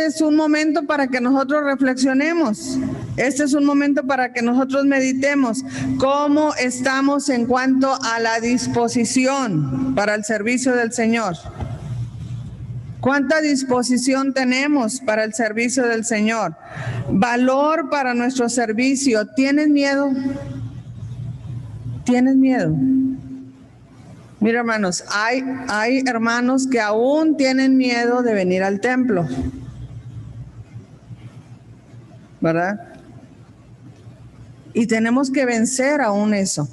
es un momento para que nosotros reflexionemos. Este es un momento para que nosotros meditemos cómo estamos en cuanto a la disposición para el servicio del Señor. ¿Cuánta disposición tenemos para el servicio del Señor? Valor para nuestro servicio. ¿Tienes miedo? ¿Tienes miedo? Mira, hermanos, hay hermanos que aún tienen miedo de venir al templo. ¿Verdad? Y tenemos que vencer aún eso.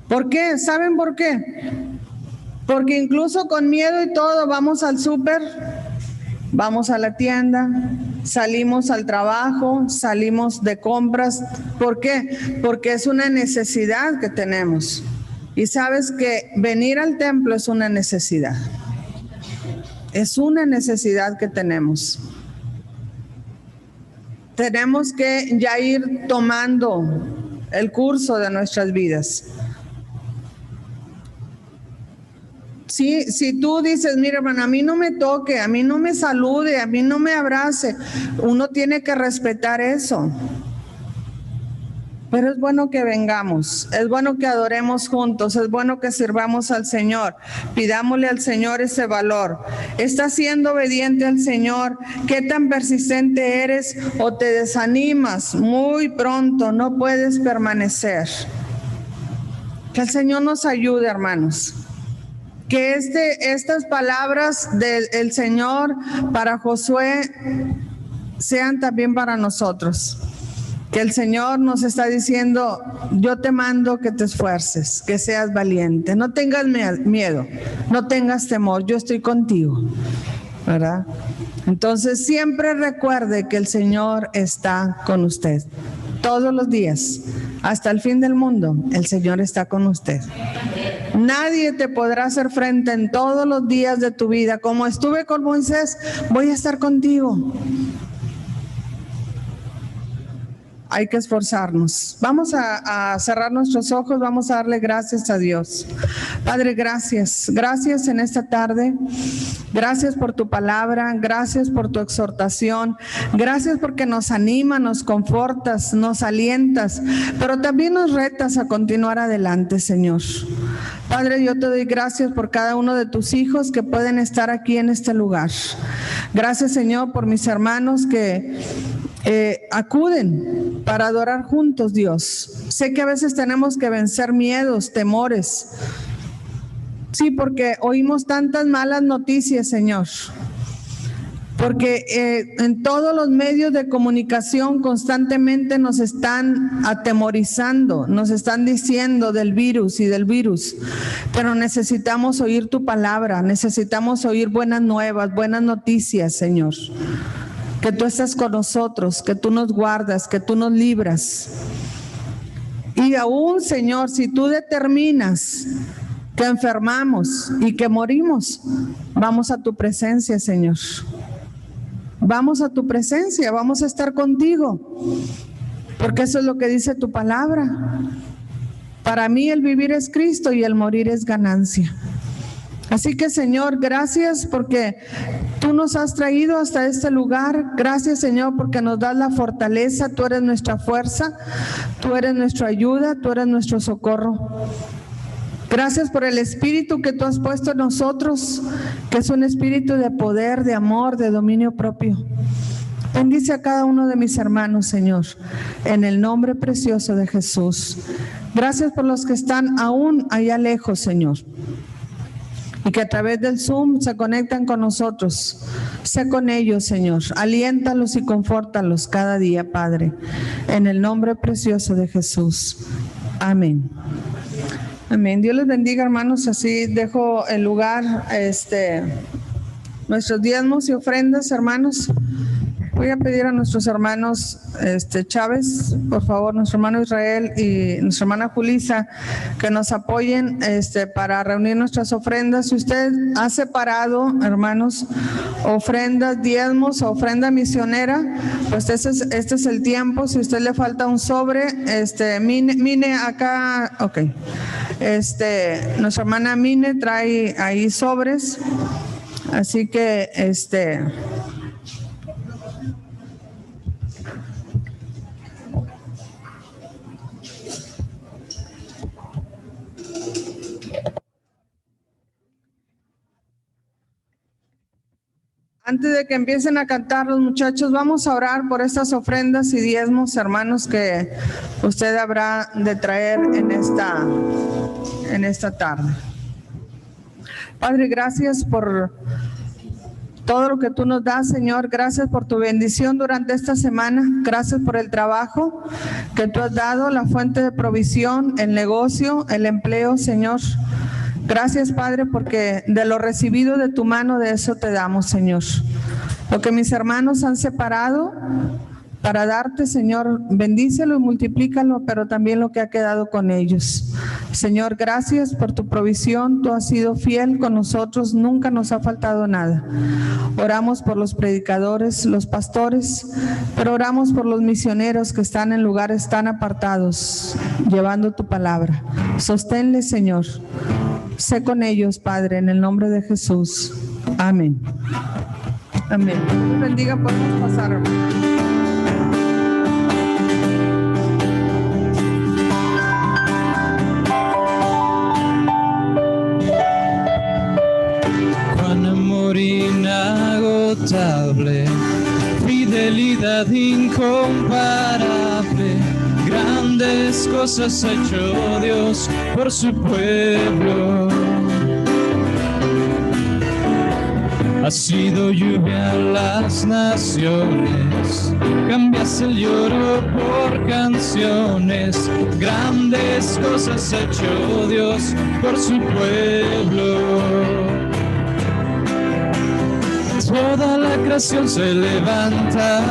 ¿Por qué? ¿Saben por qué? Porque incluso con miedo y todo vamos al súper, vamos a la tienda, salimos al trabajo, salimos de compras. ¿Por qué? Porque es una necesidad que tenemos. Y sabes que venir al templo es una necesidad. Es una necesidad que tenemos. Tenemos que ya ir tomando el curso de nuestras vidas. Si tú dices, mira, hermano, a mí no me toque, a mí no me salude, a mí no me abrace, uno tiene que respetar eso. Pero es bueno que vengamos, es bueno que adoremos juntos, es bueno que sirvamos al Señor, pidámosle al Señor ese valor. ¿Estás siendo obediente al Señor? ¿Qué tan persistente eres o te desanimas muy pronto? No puedes permanecer. Que el Señor nos ayude, hermanos. Que estas palabras del Señor para Josué sean también para nosotros. que el Señor nos está diciendo, yo te mando que te esfuerces, que seas valiente, no tengas miedo, no tengas temor, yo estoy contigo, ¿verdad? Entonces siempre recuerde que el Señor está con usted, todos los días, hasta el fin del mundo, el Señor está con usted. Nadie te podrá hacer frente en todos los días de tu vida. Como estuve con Moisés, voy a estar contigo. Hay que esforzarnos. Vamos a cerrar nuestros ojos, vamos a darle gracias a Dios. Padre, gracias. Gracias en esta tarde. Gracias por tu palabra, gracias por tu exhortación, gracias porque nos anima, nos confortas, nos alientas, pero también nos retas a continuar adelante, Señor. Padre, yo te doy gracias por cada uno de tus hijos que pueden estar aquí en este lugar. Gracias, Señor, por mis hermanos que acuden para adorar juntos, Dios. Sé que a veces tenemos que vencer miedos, temores. Sí, porque oímos tantas malas noticias, Señor. Porque en todos los medios de comunicación constantemente nos están atemorizando, nos están diciendo del virus y del virus. Pero necesitamos oír tu palabra, necesitamos oír buenas nuevas, buenas noticias, Señor. Que tú estás con nosotros, que tú nos guardas, que tú nos libras. Y aún, Señor, si tú determinas que enfermamos y que morimos, vamos a tu presencia, Señor. Vamos a tu presencia, vamos a estar contigo, porque eso es lo que dice tu palabra. Para mí el vivir es Cristo y el morir es ganancia. Así que, Señor, gracias porque tú nos has traído hasta este lugar. Gracias, Señor, porque nos das la fortaleza. Tú eres nuestra fuerza, tú eres nuestra ayuda, tú eres nuestro socorro. Gracias por el espíritu que tú has puesto en nosotros, que es un espíritu de poder, de amor, de dominio propio. Bendice a cada uno de mis hermanos, Señor, en el nombre precioso de Jesús. Gracias por los que están aún allá lejos, Señor, y que a través del Zoom se conectan con nosotros. Sé con ellos, Señor. Aliéntalos y confórtalos cada día, Padre, en el nombre precioso de Jesús. Amén. Amén. Dios les bendiga, hermanos. Así dejo el lugar, nuestros diezmos y ofrendas, hermanos. Voy a pedir a nuestros hermanos Chávez, por favor, nuestro hermano Israel y nuestra hermana Julisa, que nos apoyen para reunir nuestras ofrendas. Si usted ha separado, hermanos, ofrendas, diezmos, ofrenda misionera, pues este es el tiempo. Si a usted le falta un sobre, Mine acá, ok. Nuestra hermana Mine trae ahí sobres, así que antes de que empiecen a cantar los muchachos, vamos a orar por estas ofrendas y diezmos, hermanos, que usted habrá de traer en esta tarde. Padre, gracias por todo lo que tú nos das, Señor. Gracias por tu bendición durante esta semana. Gracias por el trabajo que tú has dado, la fuente de provisión, el negocio, el empleo, Señor. Gracias, Padre, porque de lo recibido de tu mano, de eso te damos, Señor. Lo que mis hermanos han separado para darte, Señor, bendícelo y multiplícalo, pero también lo que ha quedado con ellos. Señor, gracias por tu provisión. Tú has sido fiel con nosotros, nunca nos ha faltado nada. Oramos por los predicadores, los pastores, pero oramos por los misioneros que están en lugares tan apartados, llevando tu palabra. Sosténles, Señor. Sé con ellos, Padre, en el nombre de Jesús. Amén. Amén. Dios bendiga, podemos pasar, hermano. Cuán amor inagotable, fidelidad incomparable. Grandes cosas ha hecho Dios por su pueblo. Has sido lluvia a las naciones, cambias el lloro por canciones. Grandes cosas ha hecho Dios por su pueblo. Toda la creación se levanta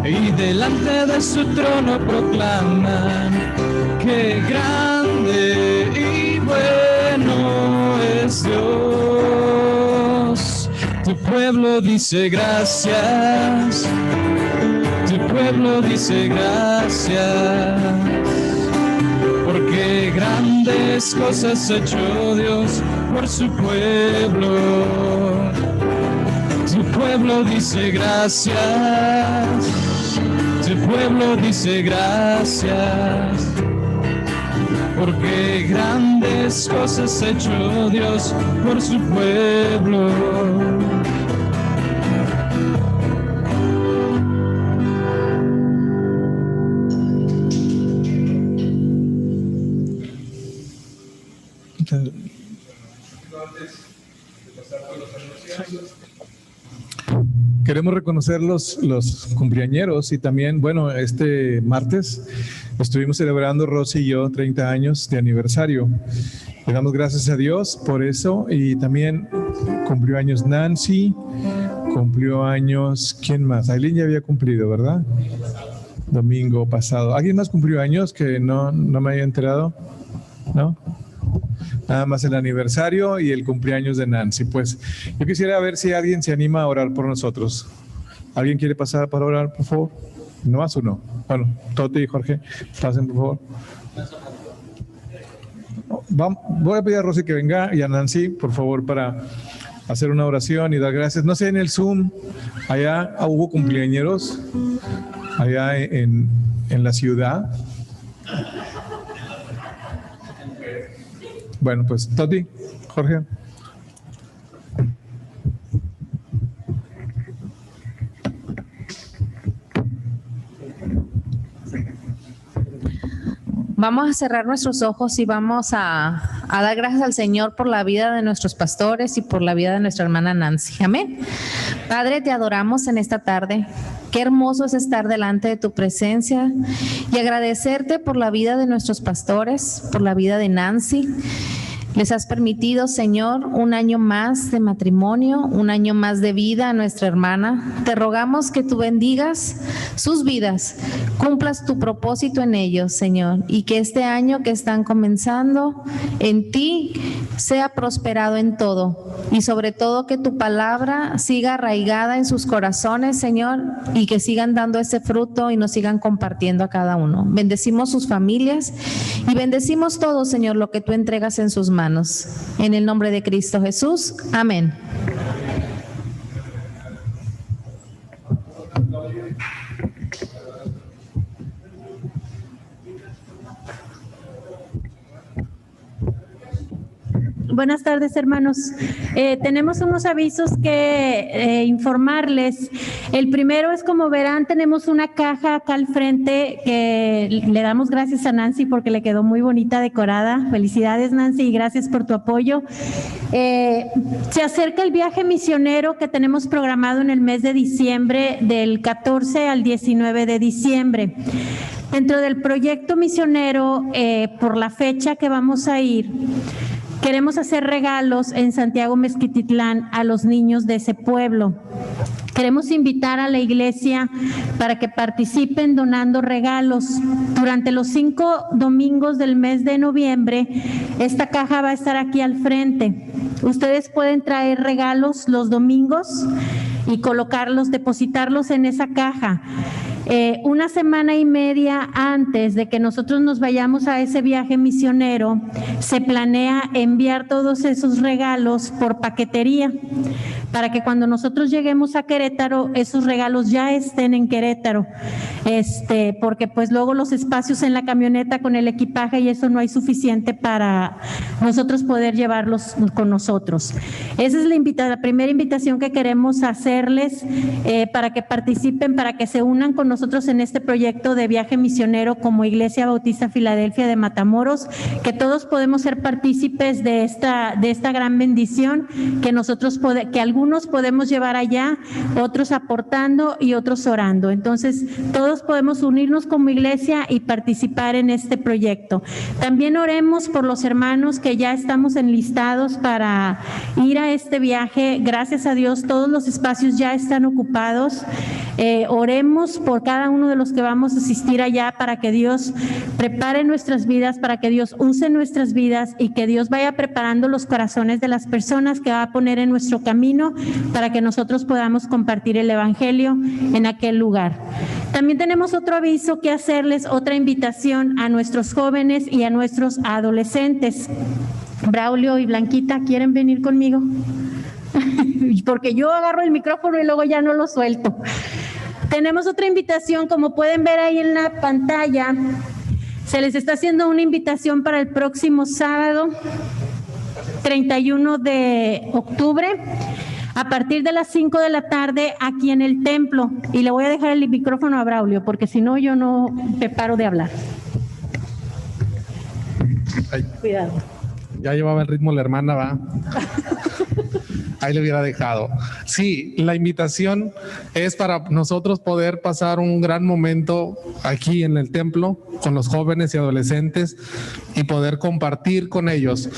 y delante de su trono proclaman que grande y bueno es Dios. Tu pueblo dice gracias, tu pueblo dice gracias, porque grandes cosas ha hecho Dios por su pueblo. Tu pueblo dice gracias, tu pueblo dice gracias, porque grandes cosas ha hecho Dios por su pueblo. Queremos reconocer los cumpleañeros y también, bueno, este martes estuvimos celebrando Rosy y yo 30 años de aniversario. Le damos gracias a Dios por eso y también cumplió años Nancy, cumplió años, ¿quién más? Aileen ya había cumplido, ¿verdad? Domingo pasado. ¿Alguien más cumplió años que no me haya enterado? ¿No? Nada más el aniversario y el cumpleaños de Nancy. Pues yo quisiera ver si alguien se anima a orar por nosotros. ¿Alguien quiere pasar para orar, por favor? ¿No más o no? Bueno, Toti y Jorge, pasen, por favor. Voy a pedir a Rosy que venga y a Nancy, por favor, para hacer una oración y dar gracias. No sé, en el Zoom, allá hubo cumpleañeros, allá en la ciudad. Bueno, pues Toti, Jorge. Vamos a cerrar nuestros ojos y vamos a dar gracias al Señor por la vida de nuestros pastores y por la vida de nuestra hermana Nancy. Amén. Padre, te adoramos en esta tarde. Qué hermoso es estar delante de tu presencia y agradecerte por la vida de nuestros pastores, por la vida de Nancy. Les has permitido, Señor, un año más de matrimonio, un año más de vida a nuestra hermana. Te rogamos que tú bendigas sus vidas, cumplas tu propósito en ellos, Señor, y que este año que están comenzando en ti sea prosperado en todo y sobre todo que tu palabra siga arraigada en sus corazones, Señor, y que sigan dando ese fruto y nos sigan compartiendo a cada uno. Bendecimos sus familias y bendecimos todo, Señor, lo que tú entregas en sus manos. En el nombre de Cristo Jesús. Amén. Buenas tardes, hermanos. Tenemos unos avisos que informarles. El primero es, como verán, tenemos una caja acá al frente que le damos gracias a Nancy porque le quedó muy bonita, decorada. Felicidades, Nancy, y gracias por tu apoyo. Se acerca el viaje misionero que tenemos programado en el mes de diciembre, del 14 al 19 de diciembre. Dentro del proyecto misionero, por la fecha que vamos a ir, queremos hacer regalos en Santiago Mezquititlán a los niños de ese pueblo. Queremos invitar a la iglesia para que participen donando regalos. Durante los 5 domingos del mes de noviembre, esta caja va a estar aquí al frente. Ustedes pueden traer regalos los domingos y colocarlos, depositarlos en esa caja. Una semana y media antes de que nosotros nos vayamos a ese viaje misionero, se planea enviar todos esos regalos por paquetería para que cuando nosotros lleguemos a Querétaro, esos regalos ya estén en Querétaro, porque pues luego los espacios en la camioneta con el equipaje y eso no hay suficiente para nosotros poder llevarlos con nosotros. Esa es la primera invitación que queremos hacerles para que participen, para que se unan con nosotros en este proyecto de viaje misionero como Iglesia Bautista Filadelfia de Matamoros, que todos podemos ser partícipes de esta gran bendición, que nosotros que algunos algunos podemos llevar allá, otros aportando y otros orando. Entonces, todos podemos unirnos como iglesia y participar en este proyecto. También oremos por los hermanos que ya estamos enlistados para ir a este viaje. Gracias a Dios, todos los espacios ya están ocupados. Oremos por cada uno de los que vamos a asistir allá para que Dios prepare nuestras vidas, para que Dios use nuestras vidas y que Dios vaya preparando los corazones de las personas que va a poner en nuestro camino para que nosotros podamos compartir el evangelio en aquel lugar. También tenemos otro aviso que hacerles, otra invitación a nuestros jóvenes y a nuestros adolescentes. Braulio y Blanquita, ¿quieren venir conmigo? Porque yo agarro el micrófono y luego ya no lo suelto. Tenemos otra invitación, como pueden ver ahí en la pantalla, se les está haciendo una invitación para el próximo sábado, 31 de octubre, a partir de las 5 de la tarde aquí en el templo. Y le voy a dejar el micrófono a Braulio, porque si no yo no me paro de hablar. Ay, Cuidado. ya llevaba el ritmo la hermana, va. Ahí le hubiera dejado. Sí, la invitación es para nosotros poder pasar un gran momento aquí en el templo con los jóvenes y adolescentes y poder compartir con ellos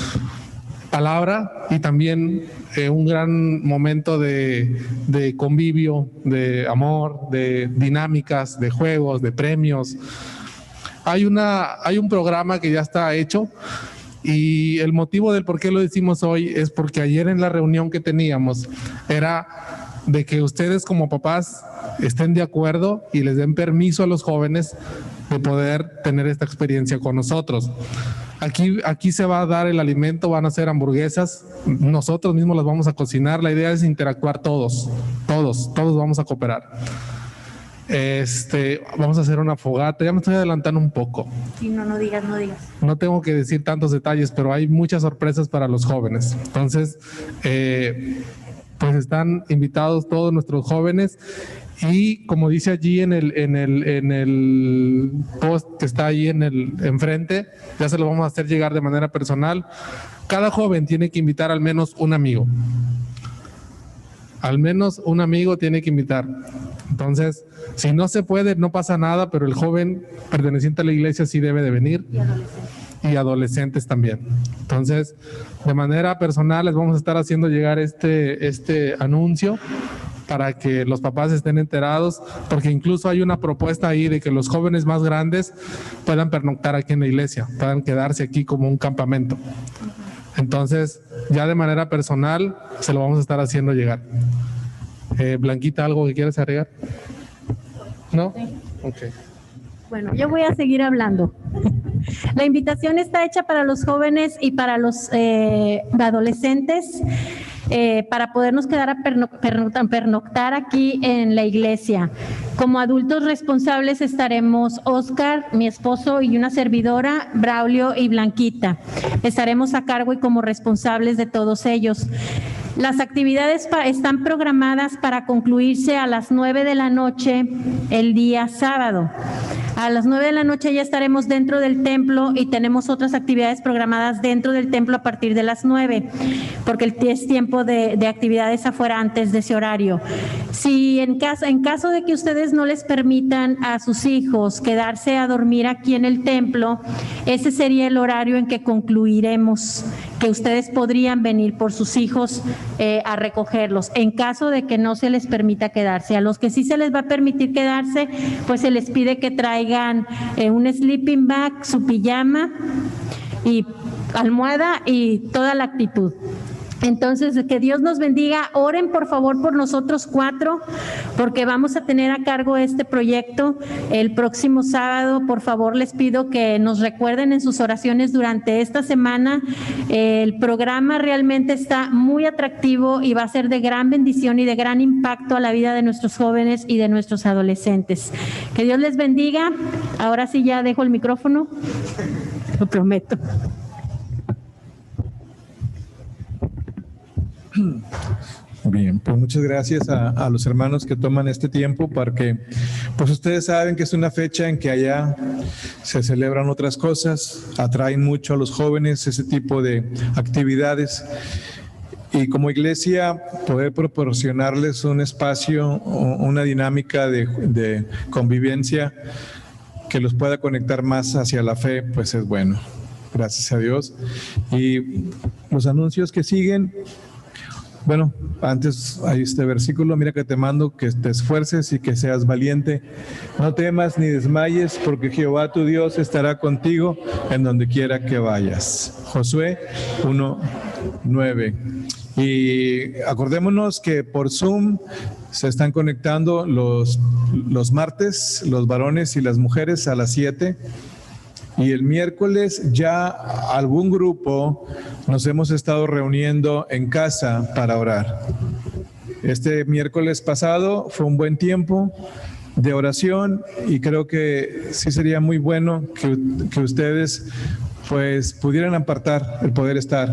palabra y también un gran momento de convivio, de amor, de dinámicas, de juegos, de premios. Hay un programa que ya está hecho. Y el motivo del por qué lo decimos hoy es porque ayer en la reunión que teníamos era de que ustedes como papás estén de acuerdo y les den permiso a los jóvenes de poder tener esta experiencia con nosotros. Aquí se va a dar el alimento, van a hacer hamburguesas, nosotros mismos las vamos a cocinar. La idea es interactuar todos vamos a cooperar. Vamos a hacer una fogata. Ya me estoy adelantando un poco. Sí, no digas. No tengo que decir tantos detalles, pero hay muchas sorpresas para los jóvenes. Entonces, pues están invitados todos nuestros jóvenes y como dice allí en el post que está ahí enfrente, ya se lo vamos a hacer llegar de manera personal. Cada joven tiene que invitar al menos un amigo. Al menos un amigo tiene que invitar. Entonces, si no se puede, no pasa nada, pero el joven perteneciente a la iglesia sí debe de venir. Y adolescentes también. Entonces, de manera personal les vamos a estar haciendo llegar este anuncio para que los papás estén enterados, porque incluso hay una propuesta ahí de que los jóvenes más grandes puedan pernoctar aquí en la iglesia, puedan quedarse aquí como un campamento. Entonces, ya de manera personal se lo vamos a estar haciendo llegar. Blanquita, ¿algo que quieras agregar? ¿No? Ok. Bueno, yo voy a seguir hablando. La invitación está hecha para los jóvenes y para los adolescentes para podernos quedar a pernoctar aquí en la iglesia. Como adultos responsables estaremos Oscar, mi esposo y una servidora, Braulio y Blanquita. Estaremos a cargo y como responsables de todos ellos. Las actividades están programadas para concluirse a las 9 de la noche el día sábado. A las 9 de la noche ya estaremos dentro del templo y tenemos otras actividades programadas dentro del templo a partir de las 9, porque es tiempo de actividades afuera antes de ese horario. Si en caso de que ustedes no les permitan a sus hijos quedarse a dormir aquí en el templo, ese sería el horario en que concluiremos, que ustedes podrían venir por sus hijos a recogerlos, en caso de que no se les permita quedarse. A los que sí se les va a permitir quedarse, pues se les pide que traigan un sleeping bag, su pijama y almohada y toda la actitud. Entonces, que Dios nos bendiga. Oren por favor por nosotros 4, porque vamos a tener a cargo este proyecto el próximo sábado. Por favor, les pido que nos recuerden en sus oraciones durante esta semana. El programa realmente está muy atractivo y va a ser de gran bendición y de gran impacto a la vida de nuestros jóvenes y de nuestros adolescentes. Que Dios les bendiga. Ahora sí ya dejo el micrófono. Lo prometo. Bien, pues muchas gracias a los hermanos que toman este tiempo, porque pues ustedes saben que es una fecha en que allá se celebran otras cosas, atraen mucho a los jóvenes ese tipo de actividades y como iglesia poder proporcionarles un espacio, una dinámica de convivencia que los pueda conectar más hacia la fe, pues es bueno. Gracias a Dios. Y los anuncios que siguen. Bueno, antes hay este versículo, mira que te mando que te esfuerces y que seas valiente. No temas ni desmayes, porque Jehová tu Dios estará contigo en donde quiera que vayas. Josué 1:9. Y acordémonos que por Zoom se están conectando los martes, los varones y las mujeres a las 7. Y el miércoles ya algún grupo nos hemos estado reuniendo en casa para orar. Este miércoles pasado fue un buen tiempo de oración y creo que sí sería muy bueno que ustedes pues pudieran apartar el poder estar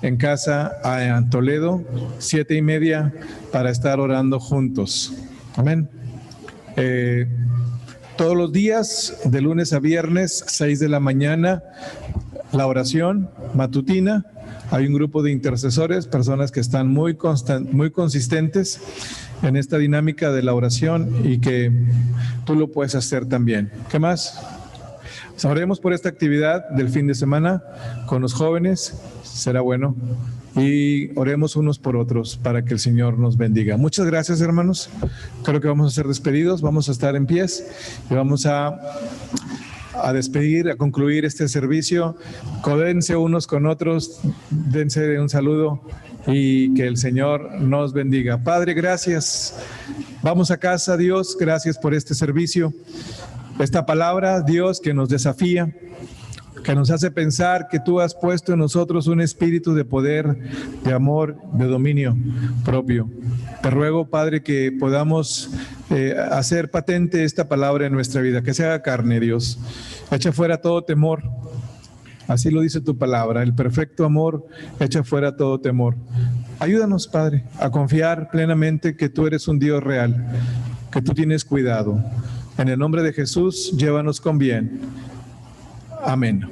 en casa en Toledo, 7:30 para estar orando juntos. Amén. Todos los días, de lunes a viernes, 6 de la mañana, la oración matutina. Hay un grupo de intercesores, personas que están muy consistentes en esta dinámica de la oración y que tú lo puedes hacer también. ¿Qué más? Oremos por esta actividad del fin de semana con los jóvenes, será bueno. Y oremos unos por otros para que el Señor nos bendiga. Muchas gracias, hermanos. Creo que vamos a ser despedidos, vamos a estar en pies y vamos a despedir, a concluir este servicio. Códense unos con otros, dense un saludo y que el Señor nos bendiga. Padre, gracias. Vamos a casa, Dios, gracias por este servicio. Esta palabra, Dios, que nos desafía, que nos hace pensar que tú has puesto en nosotros un espíritu de poder, de amor, de dominio propio. Te ruego, Padre, que podamos hacer patente esta palabra en nuestra vida, que se haga carne, Dios. Echa fuera todo temor. Así lo dice tu palabra, el perfecto amor echa fuera todo temor. Ayúdanos, Padre, a confiar plenamente que tú eres un Dios real, que tú tienes cuidado. En el nombre de Jesús, llévanos con bien. Amén.